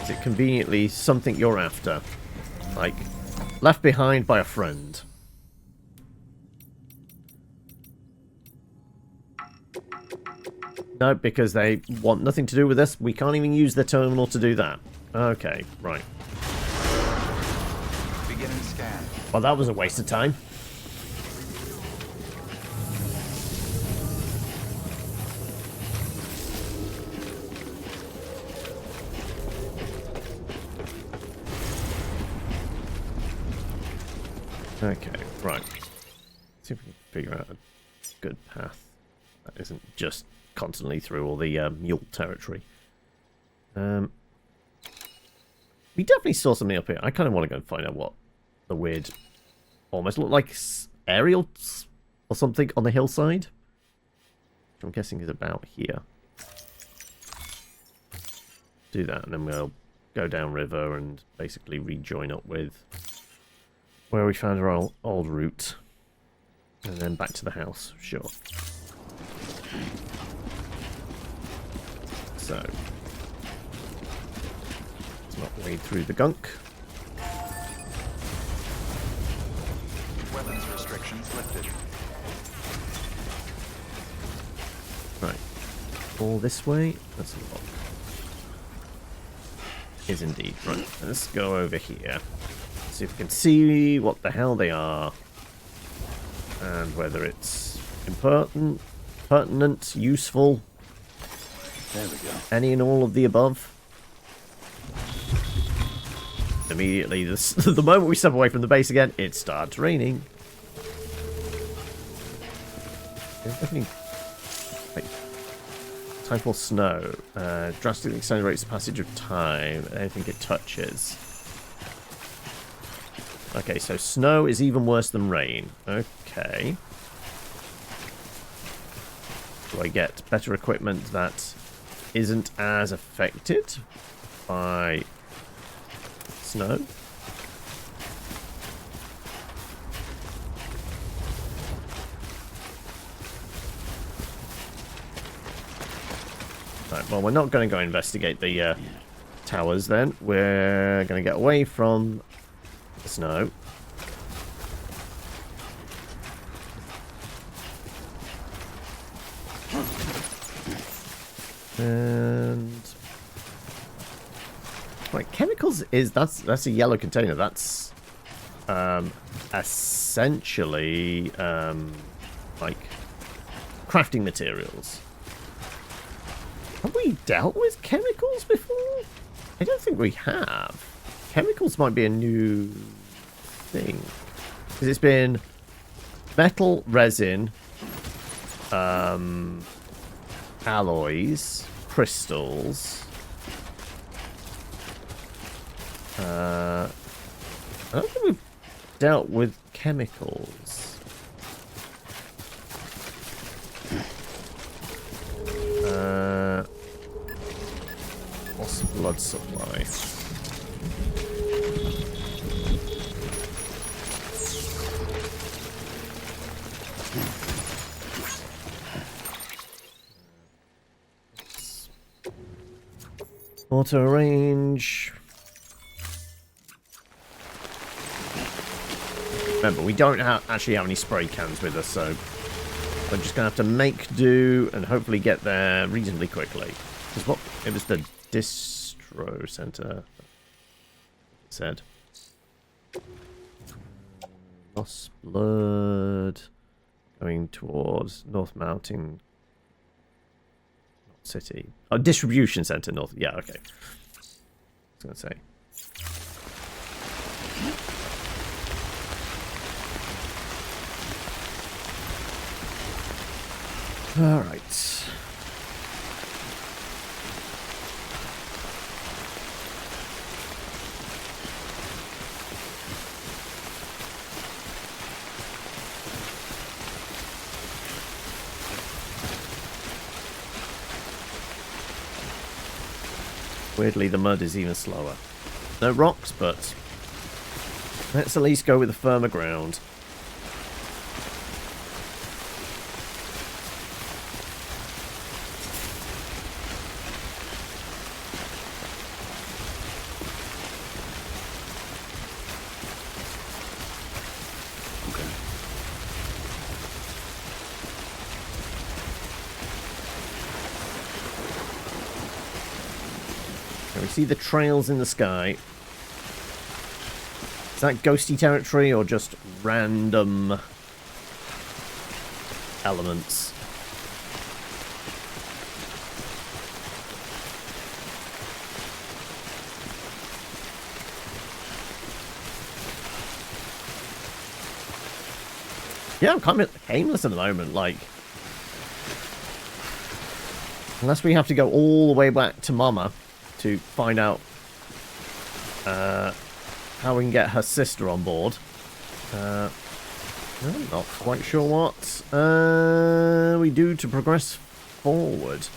Is it conveniently something you're after? Like, left behind by a friend. No, because they want nothing to do with us. We can't even use the terminal to do that. Okay, right. Well, that was a waste of time. Okay, right. Let's see if we can figure out a good path that isn't just constantly through all the mule territory. We definitely saw something up here. I kind of want to go and find out what the weird, almost look like aerials or something on the hillside. Which I'm guessing is about here. Do that, and then we'll go downriver and basically rejoin up with where we found our old route. And then back to the house, sure. So, let's not wade through the gunk. Weapons restrictions lifted. Right. All this way. That's a lot. Is indeed. Right. Let's go over here. See if we can see what the hell they are. And whether it's important, pertinent, useful. There we go. Any and all of the above. Immediately, the moment we step away from the base again, it starts raining. There's definitely... Wait. Time for snow. Drastically accelerates the passage of time. Anything it touches. Okay, so snow is even worse than rain. Okay. Do I get better equipment that isn't as affected by snow? Right, well, we're not going to go investigate the towers then. We're going to get away from the snow. And right, chemicals is that's a yellow container. That's essentially like crafting materials. Have we dealt with chemicals before? I don't think we have. Chemicals might be a new thing because it's been metal, resin, alloys, crystals. I don't think we've dealt with chemicals. blood supply. Auto range. Remember, we don't actually have any spray cans with us, so we're just going to have to make do and hopefully get there reasonably quickly. Because what? It was the distro center. It said. Lost blood. Going towards North Mountain. Not city. Oh, distribution center north. Yeah, okay. I was going to say. All right. Weirdly, the mud is even slower. No rocks, but let's at least go with the firmer ground. See the trails in the sky. Is that ghosty territory or just random elements? Yeah, I'm kind of aimless at the moment, like. Unless we have to go all the way back to Mama to find out how we can get her sister on board. I'm not quite sure what we do to progress forward.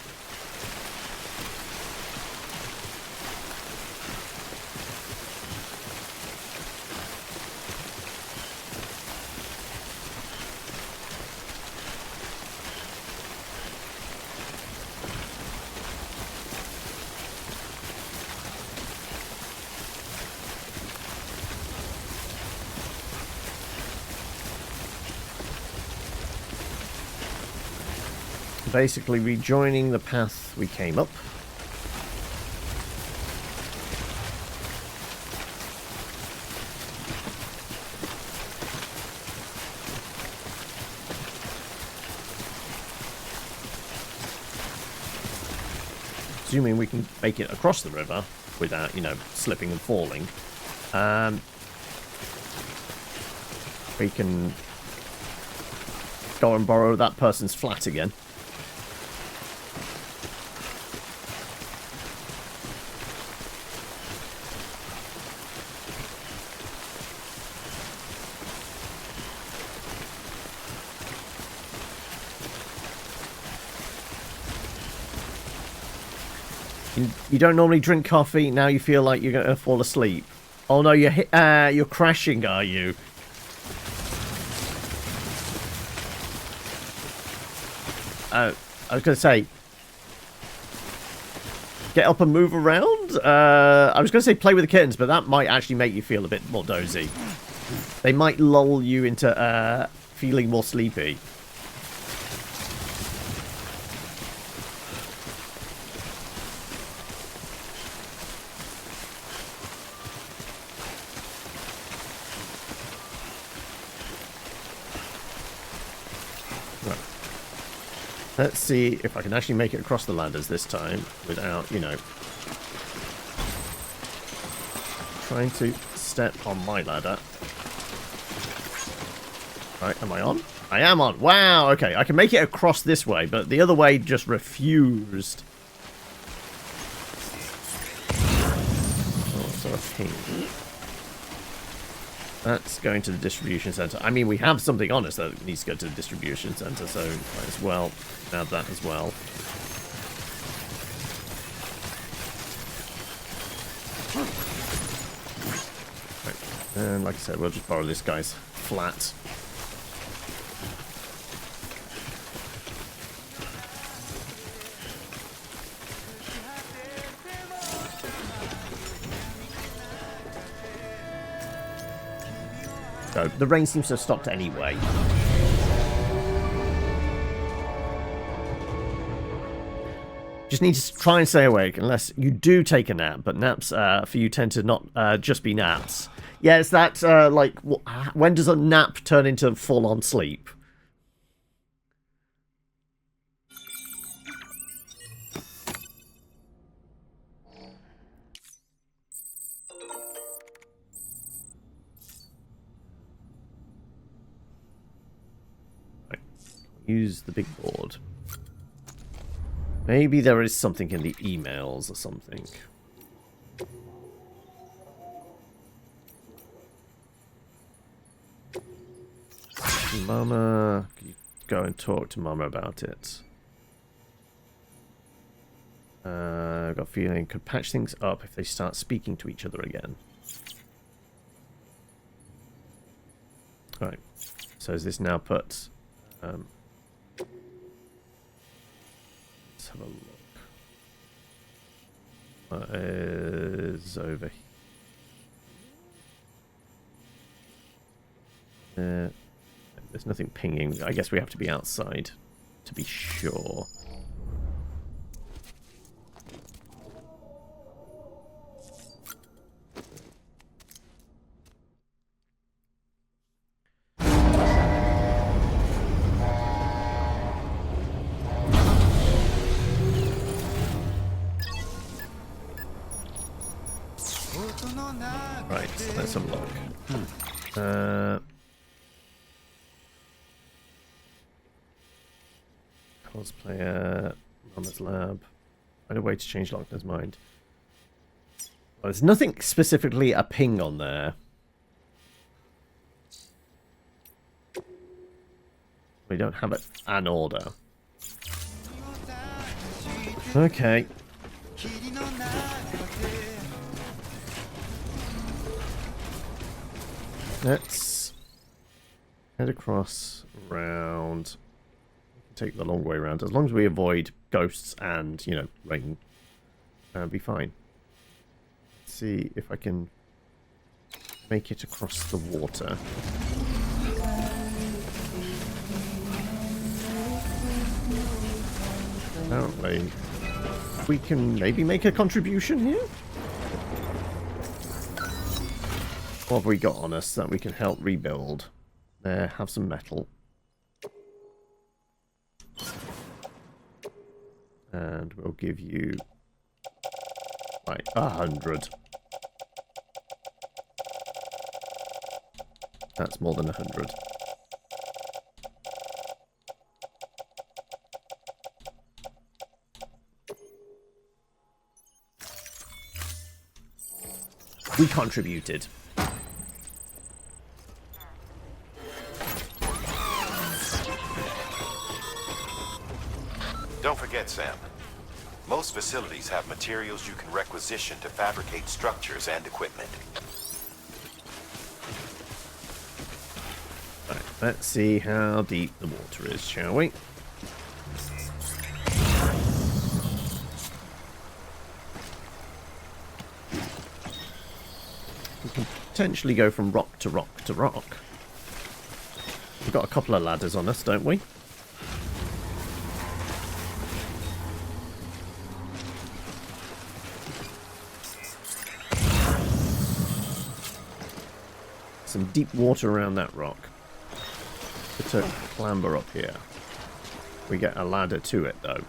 Basically rejoining the path we came up. Assuming we can make it across the river without, you know, slipping and falling. We can go and borrow that person's flat again. You don't normally drink coffee, now you feel like you're going to fall asleep. Oh no, you're crashing, are you? I was going to say, get up and move around? I was going to say play with the kittens, but that might actually make you feel a bit more dozy. They might lull you into feeling more sleepy. Let's see if I can actually make it across the ladders this time without, you know, trying to step on my ladder. Right, am I on? I am on. Wow, okay. I can make it across this way, but the other way just refused. Oh, so a ping. That's going to the distribution center. I mean, we have something on us that needs to go to the distribution center, so might as well have that as well. And like I said, we'll just borrow this guy's flat. So the rain seems to have stopped anyway. Just need to try and stay awake unless you do take a nap, but naps for you tend to not just be naps. Yeah, it's that, like, when does a nap turn into full-on sleep? Right. Use the big board. Maybe there is something in the emails or something. Mama, you go and talk to Mama about it. I've got a feeling could patch things up if they start speaking to each other again. Right. So is this now put? Let's have a look. What is over here? There's nothing pinging. I guess we have to be outside to be sure. Right, let's have a look. Cosplayer, Mama's lab. Find a way to change Lochner's mind. Well, there's nothing specifically a ping on there. We don't have it an order. Okay. Let's head across, around. Take the long way around. As long as we avoid ghosts and, you know, rain, be fine. Let's see if I can make it across the water. Apparently, we can maybe make a contribution here. What have we got on us that we can help rebuild? There, have some metal. And we'll give you like 100. That's more than 100. We contributed. Don't forget, Sam. Most facilities have materials you can requisition to fabricate structures and equipment. Right, let's see how deep the water is, shall we? We can potentially go from rock to rock to rock. We've got a couple of ladders on us, don't we? Some deep water around that rock. To clamber up here. We get a ladder to it, though.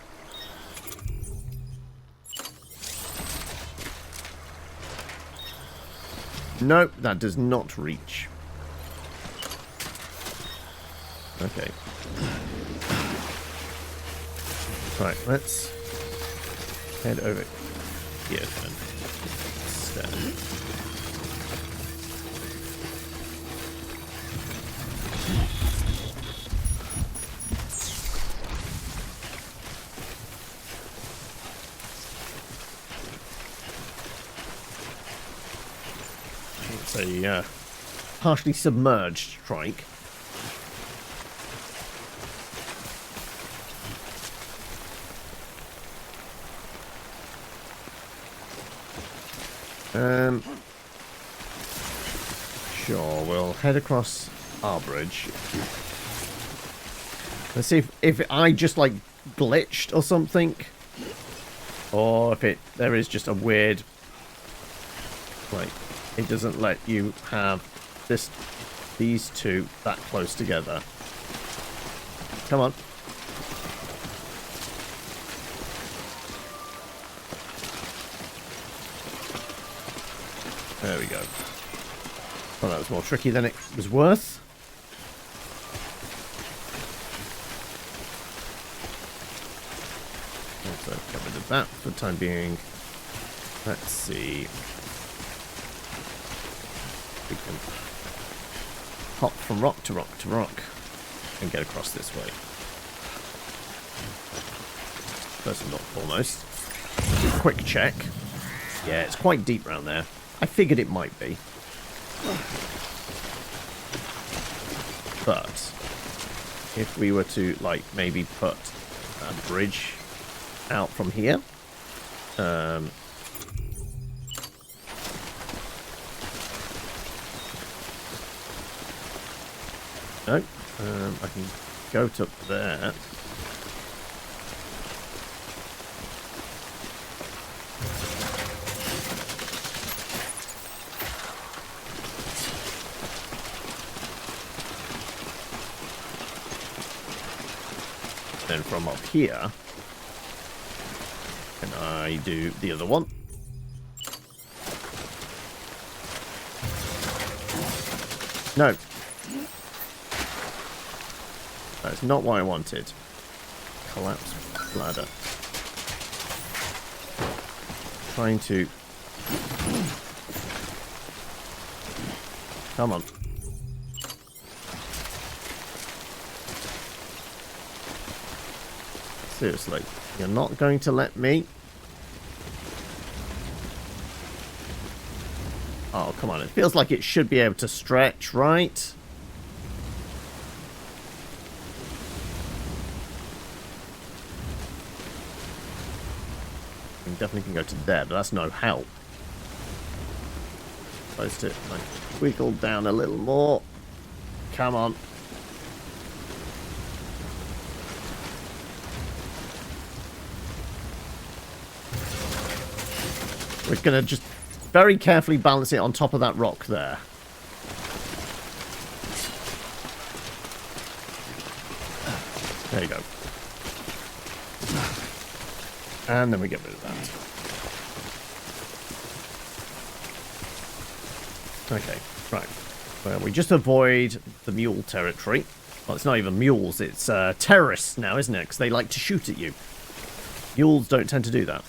Nope, that does not reach. Okay. Right, let's head over here then. Stand. A partially submerged trike. Sure, we'll head across our bridge. Let's see if I just like glitched or something, or if there is just a weird, like, it doesn't let you have these two that close together. Come on. There we go. Well, that was more tricky than it was worth. Also, get rid of that for the time being. Let's see. We can hop from rock to rock to rock and get across this way. First and not foremost, do a quick check. Yeah, it's quite deep around there. I figured it might be. But if we were to, like, maybe put a bridge out from here. No, I can go to there. Then from up here, can I do the other one? No. That's not what I wanted. Collapse ladder. Trying to... Come on. Seriously, you're not going to let me? Oh, come on. It feels like it should be able to stretch, right? I definitely can go to there, but that's no help. Supposed to, like, wiggle down a little more. Come on. We're going to just very carefully balance it on top of that rock there. There you go. And then we get rid of that. Okay, right. Well, we just avoid the mule territory. Well, it's not even mules, it's terrorists now, isn't it? Because they like to shoot at you. Mules don't tend to do that.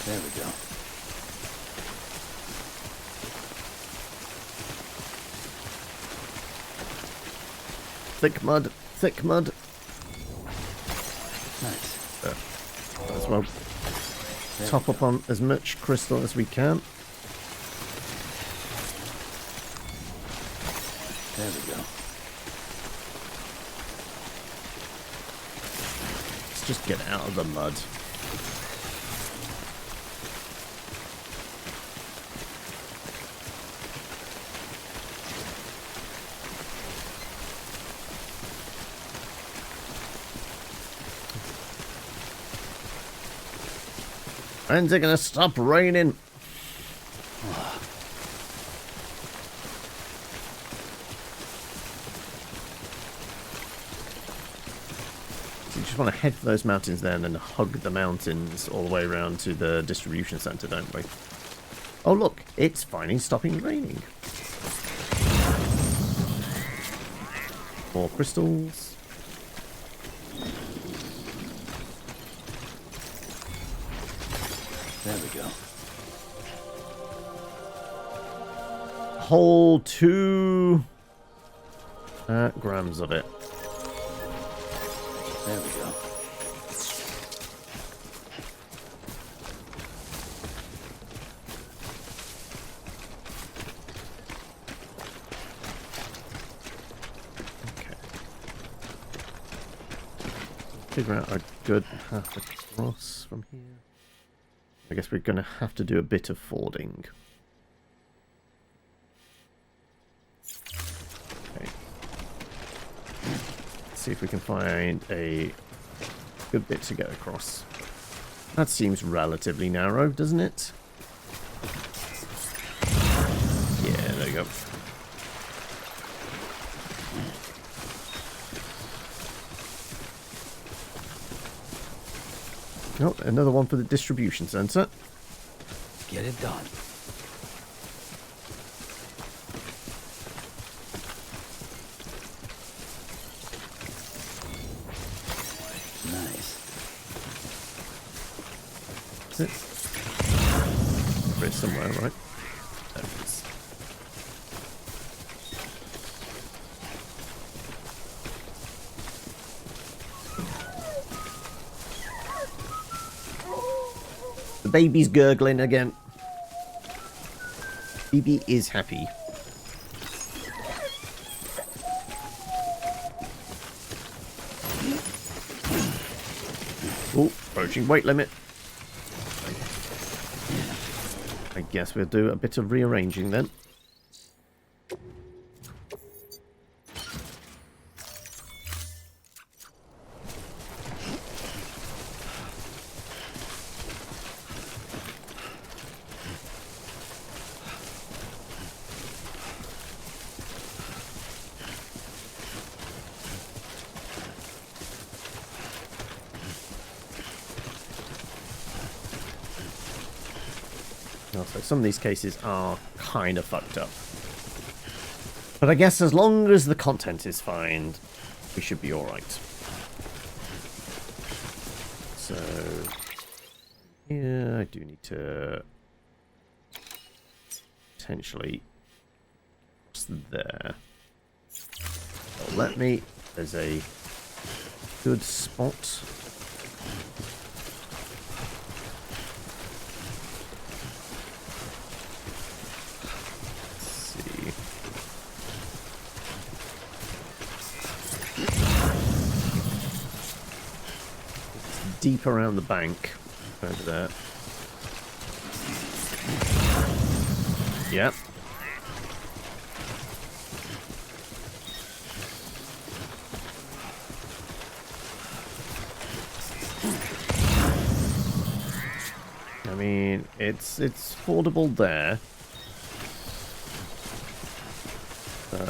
There we go. Thick mud, thick mud. Nice. As well, top up on as much crystal as we can. There we go. Let's just get out of the mud. When's it gonna stop raining? So you just want to head for those mountains then and hug the mountains all the way around to the distribution center, don't we? Oh look, it's finally stopping raining. More crystals. There we go. Hole 2. grams of it. There we go. Okay. Figure out a good path across from here. I guess we're going to have to do a bit of fording. Okay. Let's see if we can find a good bit to get across. That seems relatively narrow, doesn't it? Yeah, there you go. Oh, another one for the distribution center. Get it done. Nice. That's it. It's somewhere, right? There it is. The baby's gurgling again. Baby is happy. Oh, approaching weight limit. I guess we'll do a bit of rearranging then. So some of these cases are kind of fucked up. But I guess as long as the content is fine, we should be alright. So, yeah, I do need to potentially cross there. So let me, there's a good spot. Deep around the bank over there. Yep. I mean, it's fordable there. But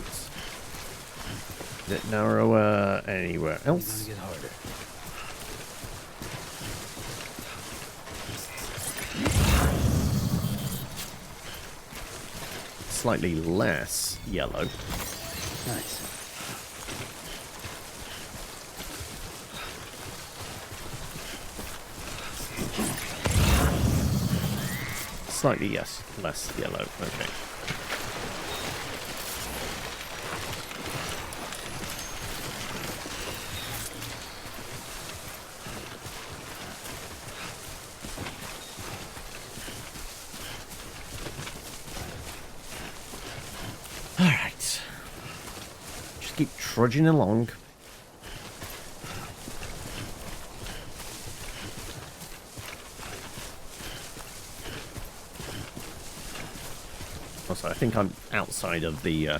is it narrower anywhere else? It's gonna get harder. Slightly less yellow. Nice. Slightly, yes, less yellow. Okay. Keep trudging along. Also, I think I'm outside of the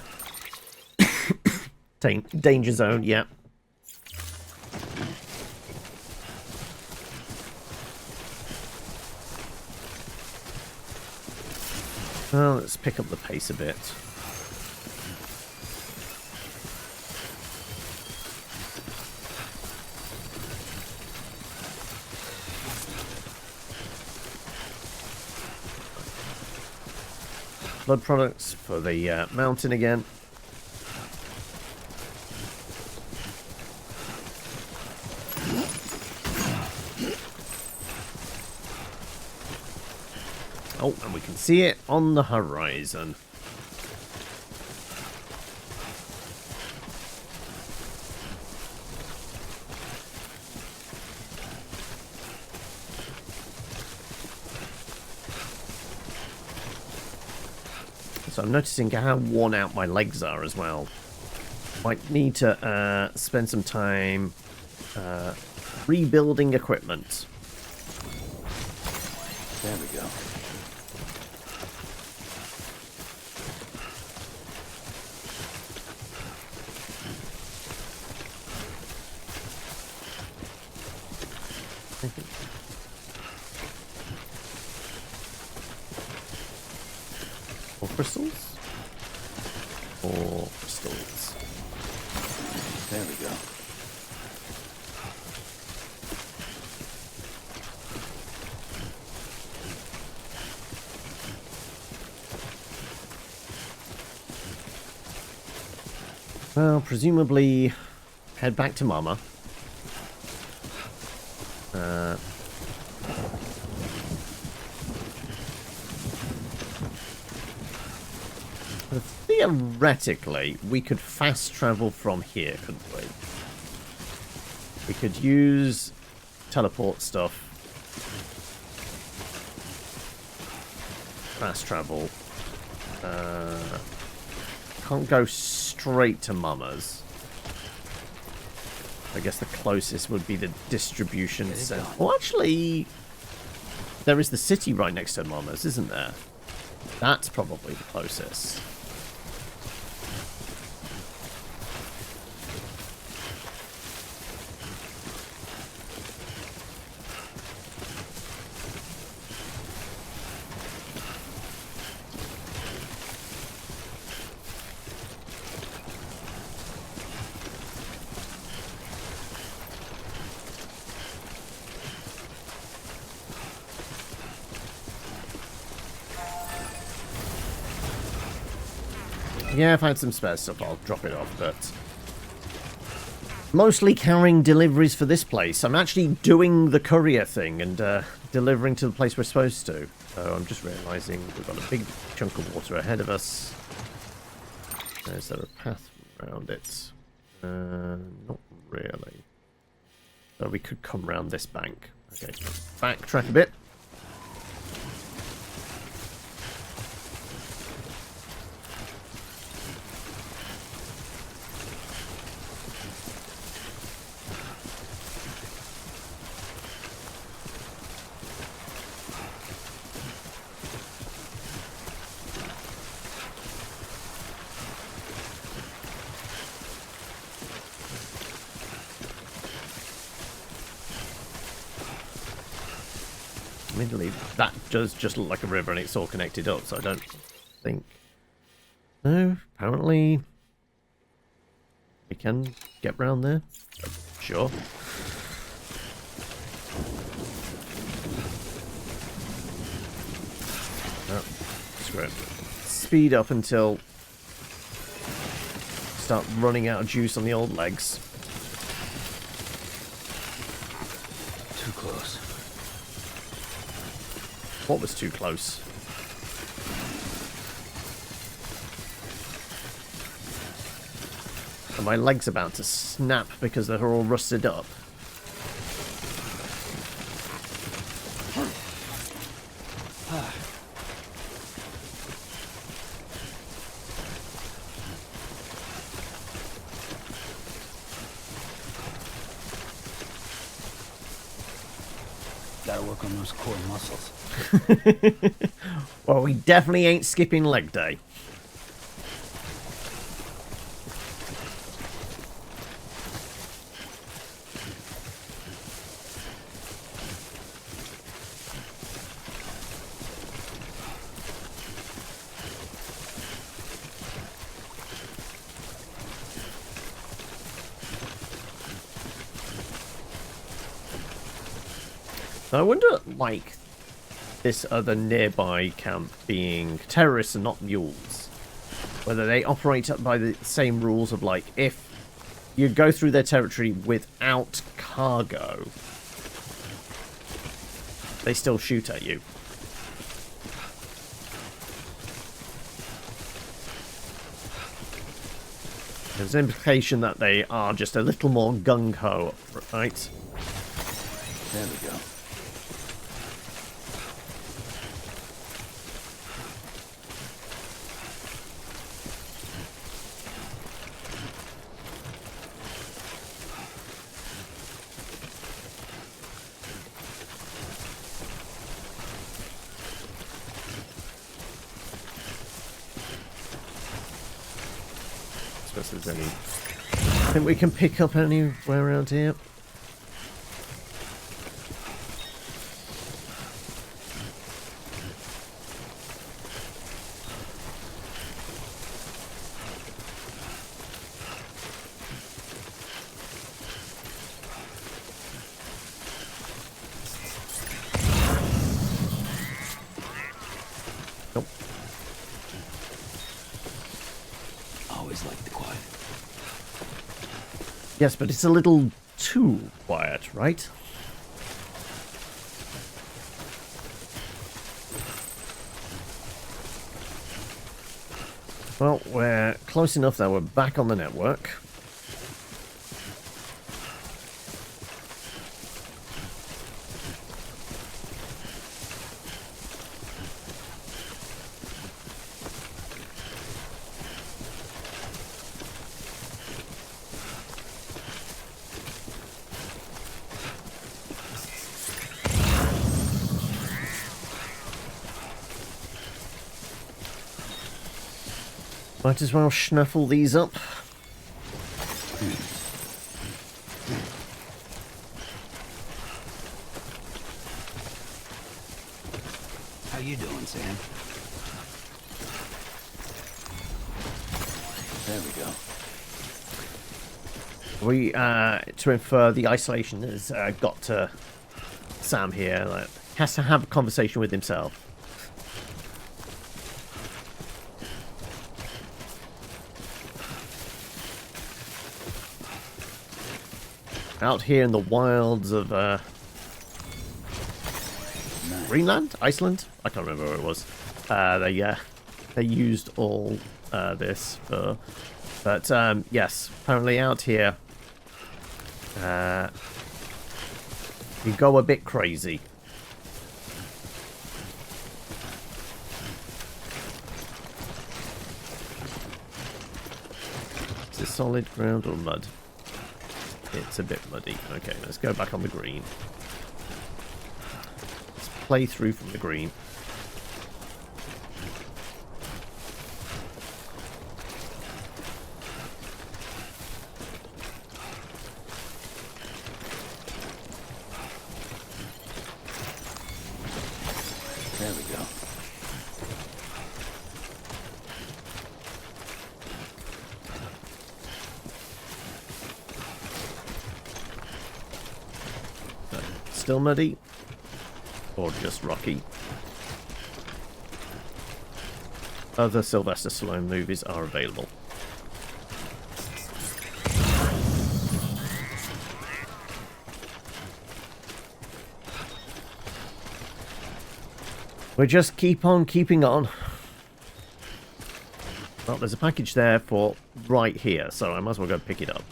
danger zone. Yeah. Well, let's pick up the pace a bit. Blood products for the mountain again. Oh, and we can see it on the horizon. So I'm noticing how worn out my legs are as well. Might need to spend some time rebuilding equipment. There we go. Or crystals? Or crystals. There we go. Well, presumably head back to Mama. Theoretically, we could fast travel from here, couldn't we? We could use teleport stuff. Fast travel. Can't go straight to Mama's. I guess the closest would be the distribution center. Well, actually, there is the city right next to Mama's, isn't there? That's probably the closest. Yeah, if I had some spare stuff, I'll drop it off, but... Mostly carrying deliveries for this place. I'm actually doing the courier thing and delivering to the place we're supposed to. So I'm just realising we've got a big chunk of water ahead of us. Is there a path around it? Not really. So we could come round this bank. Okay, backtrack a bit. Admittedly, that does just look like a river and it's all connected up, so I don't think... No, apparently... We can get round there. Sure. Oh, screw it. Speed up until... Start running out of juice on the old legs. Too close. What was too close? Are my legs about to snap because they're all rusted up? Gotta work on those core muscles. Well, we definitely ain't skipping leg day. So I wonder, like, this other nearby camp being terrorists and not mules, whether they operate by the same rules of, like, if you go through their territory without cargo, they still shoot at you. There's an implication that they are just a little more gung-ho, right? There we go. if there's any... I think we can pick up anywhere around here. Nope. Always like the quiet. Yes, but it's a little too quiet, right? Well, we're close enough that we're back on the network. Might as well schnuffle these up. How you doing, Sam? There we go. We, to infer the isolation has got to Sam here. Like, has to have a conversation with himself. Out here in the wilds of Greenland? Iceland? I can't remember where it was. They used all this for... But, yes, apparently out here, you go a bit crazy. Is this solid ground or mud? It's a bit muddy. Okay, let's go back on the green. Let's play through from the green. There we go. Still muddy? Or just rocky? Other Sylvester Stallone movies are available. We just keep on keeping on. Well, there's a package there for right here, so I might as well go pick it up.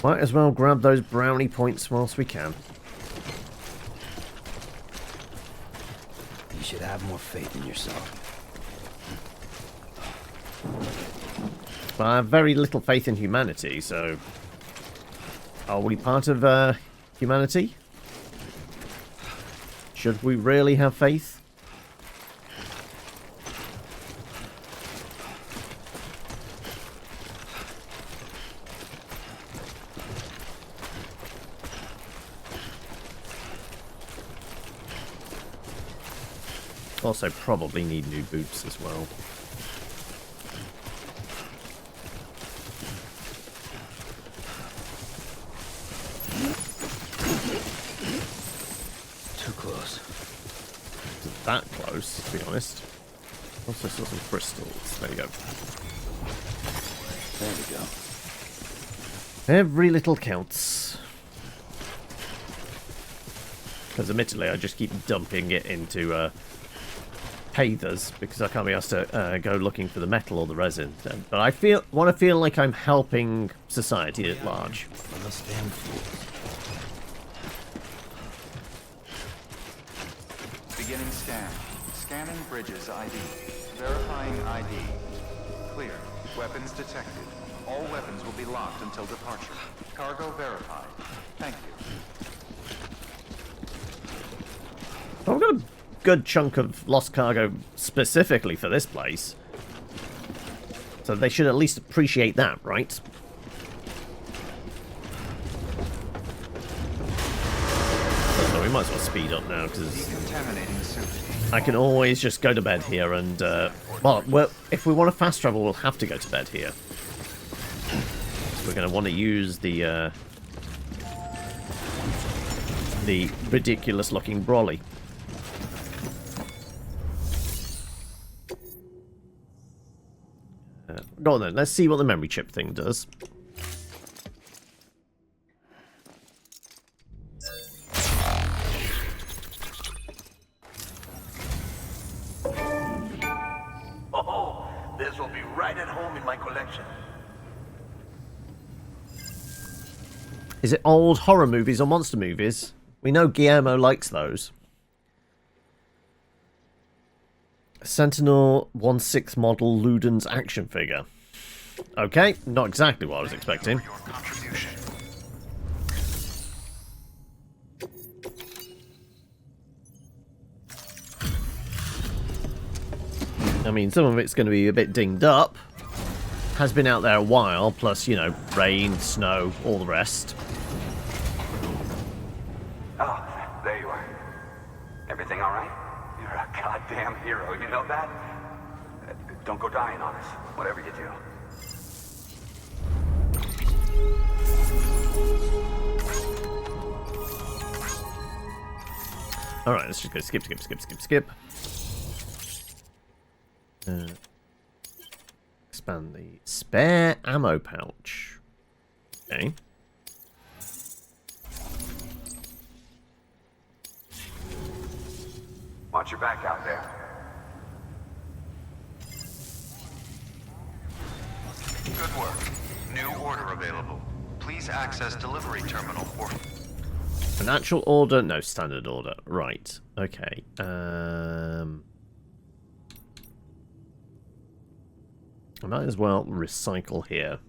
Might as well grab those brownie points whilst we can. You should have more faith in yourself. But I have very little faith in humanity, so... Are we part of humanity? Should we really have faith? Also probably need new boots as well. Too close. Isn't that close, to be honest. Also saw some crystals. There you go. There we go. Every little counts. Because admittedly I just keep dumping it into Pathers because I can't be asked to go looking for the metal or the resin. But I want to feel like I'm helping society at large. For those damn fools. Beginning scan. Scanning bridges ID. Verifying ID. Clear. Weapons detected. All weapons will be locked until departure. Cargo verified. Thank you. I've got a good chunk of lost cargo specifically for this place. So they should at least appreciate that, right? So we might as well speed up now, because Decontaminating suit. I can always just go to bed here and, well, if we want to fast travel, we'll have to go to bed here. We're going to want to use the ridiculous-looking brolly. Go on then, let's see what the memory chip thing does. Oh, this will be right at home in my collection. Is it old horror movies or monster movies? We know Guillermo likes those. Sentinel 1/6 model Luden's action figure. Okay, not exactly what I was expecting. Your contribution. I mean, some of it's going to be a bit dinged up. Has been out there a while, plus, you know, rain, snow, all the rest. Oh, there you are. Everything all right? You're a goddamn hero, you know that? Don't go dying on us, whatever you do. Alright, let's just go skip. Expand the spare ammo pouch. Okay. Watch your back out there. Good work. New order available. Please access delivery terminal for... An actual order? No, standard order. Right. Okay. I might as well recycle here.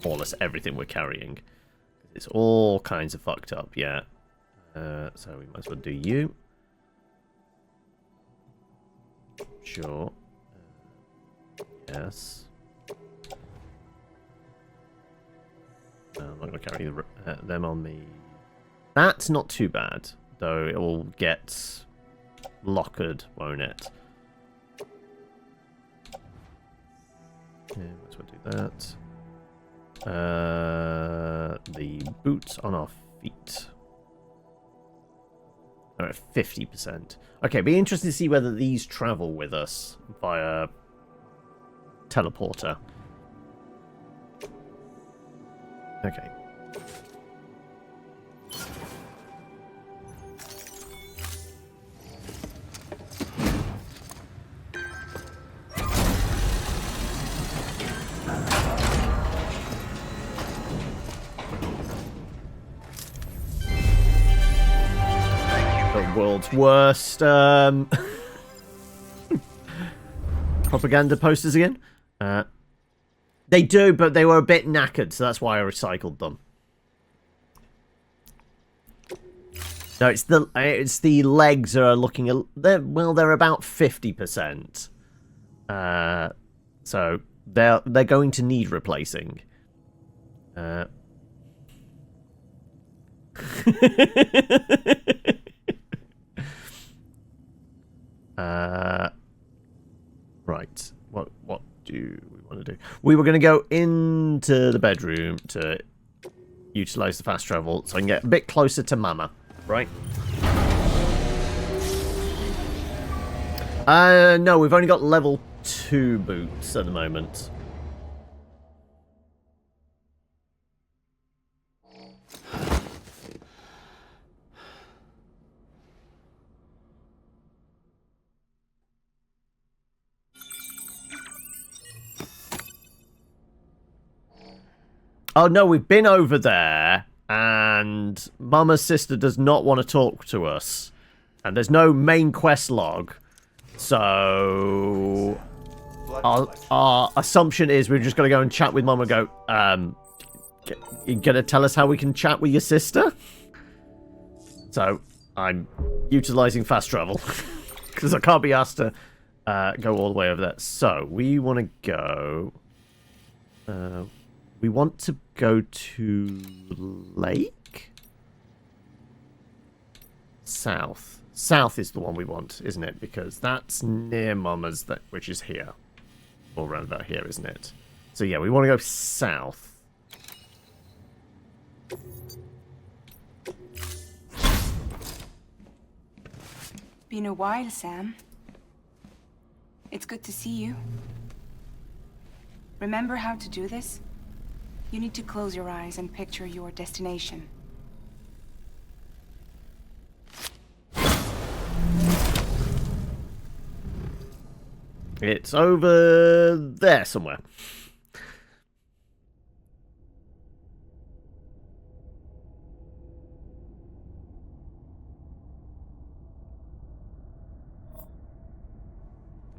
More or less everything we're carrying. It's all kinds of fucked up, yeah. So we might as well do you. Sure. Yes. No, I'm not going to carry them on me. That's not too bad, though it will get lockered, won't it? Yeah, might as well do that. The boots on our feet. They're at 50%. Okay, be interesting to see whether these travel with us via teleporter. Okay. The world's worst propaganda posters again. They do, but they were a bit knackered, so that's why I recycled them. No, it's the legs are looking they're about 50%. So they're going to need replacing. Right. What do we want to do? We were going to go into the bedroom to utilize the fast travel so I can get a bit closer to Mama, right? No, we've only got level 2 boots at the moment. Oh no, we've been over there, and Mama's sister does not want to talk to us. And there's no main quest log. So our assumption is we're just going to go and chat with Mama and go, you going to tell us how we can chat with your sister? So I'm utilizing fast travel. Because I can't be asked to go all the way over there. So we want to go. We want to go to Lake. South. South is the one we want, isn't it? Because that's near Mama's, which is here. Or around about here, isn't it? So yeah, we want to go south. Been a while, Sam. It's good to see you. Remember how to do this? You need to close your eyes and picture your destination. It's over there somewhere.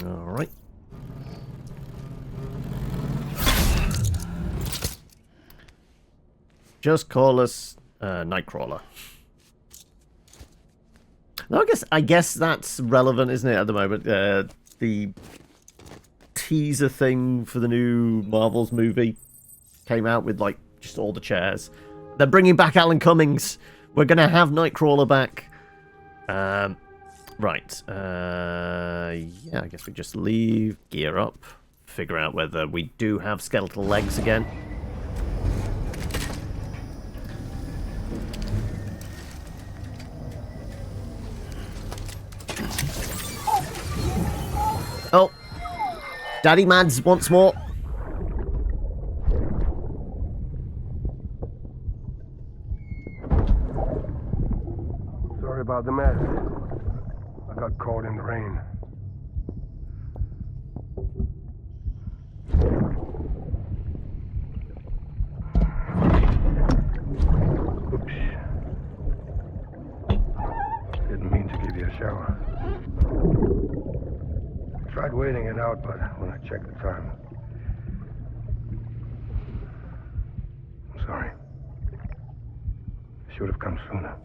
All right. Just call us Nightcrawler. No, I guess that's relevant, isn't it, at the moment? The teaser thing for the new Marvel's movie came out with, like, just all the chairs. They're bringing back Alan Cummings. We're going to have Nightcrawler back. Right. Yeah, I guess we just leave, gear up, figure out whether we do have skeletal legs again. Oh, Daddy Mads once more. Sorry about the mess. I got caught in the rain. Oops. Didn't mean to give you a shower. Tried waiting it out, but when I checked the time... I'm sorry. Should have come sooner.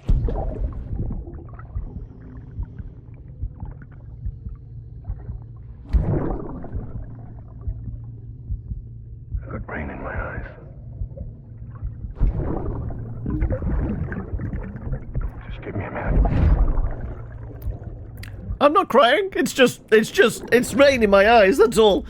I got rain in my eyes. Just give me a minute. I'm not crying. It's rain in my eyes. That's all.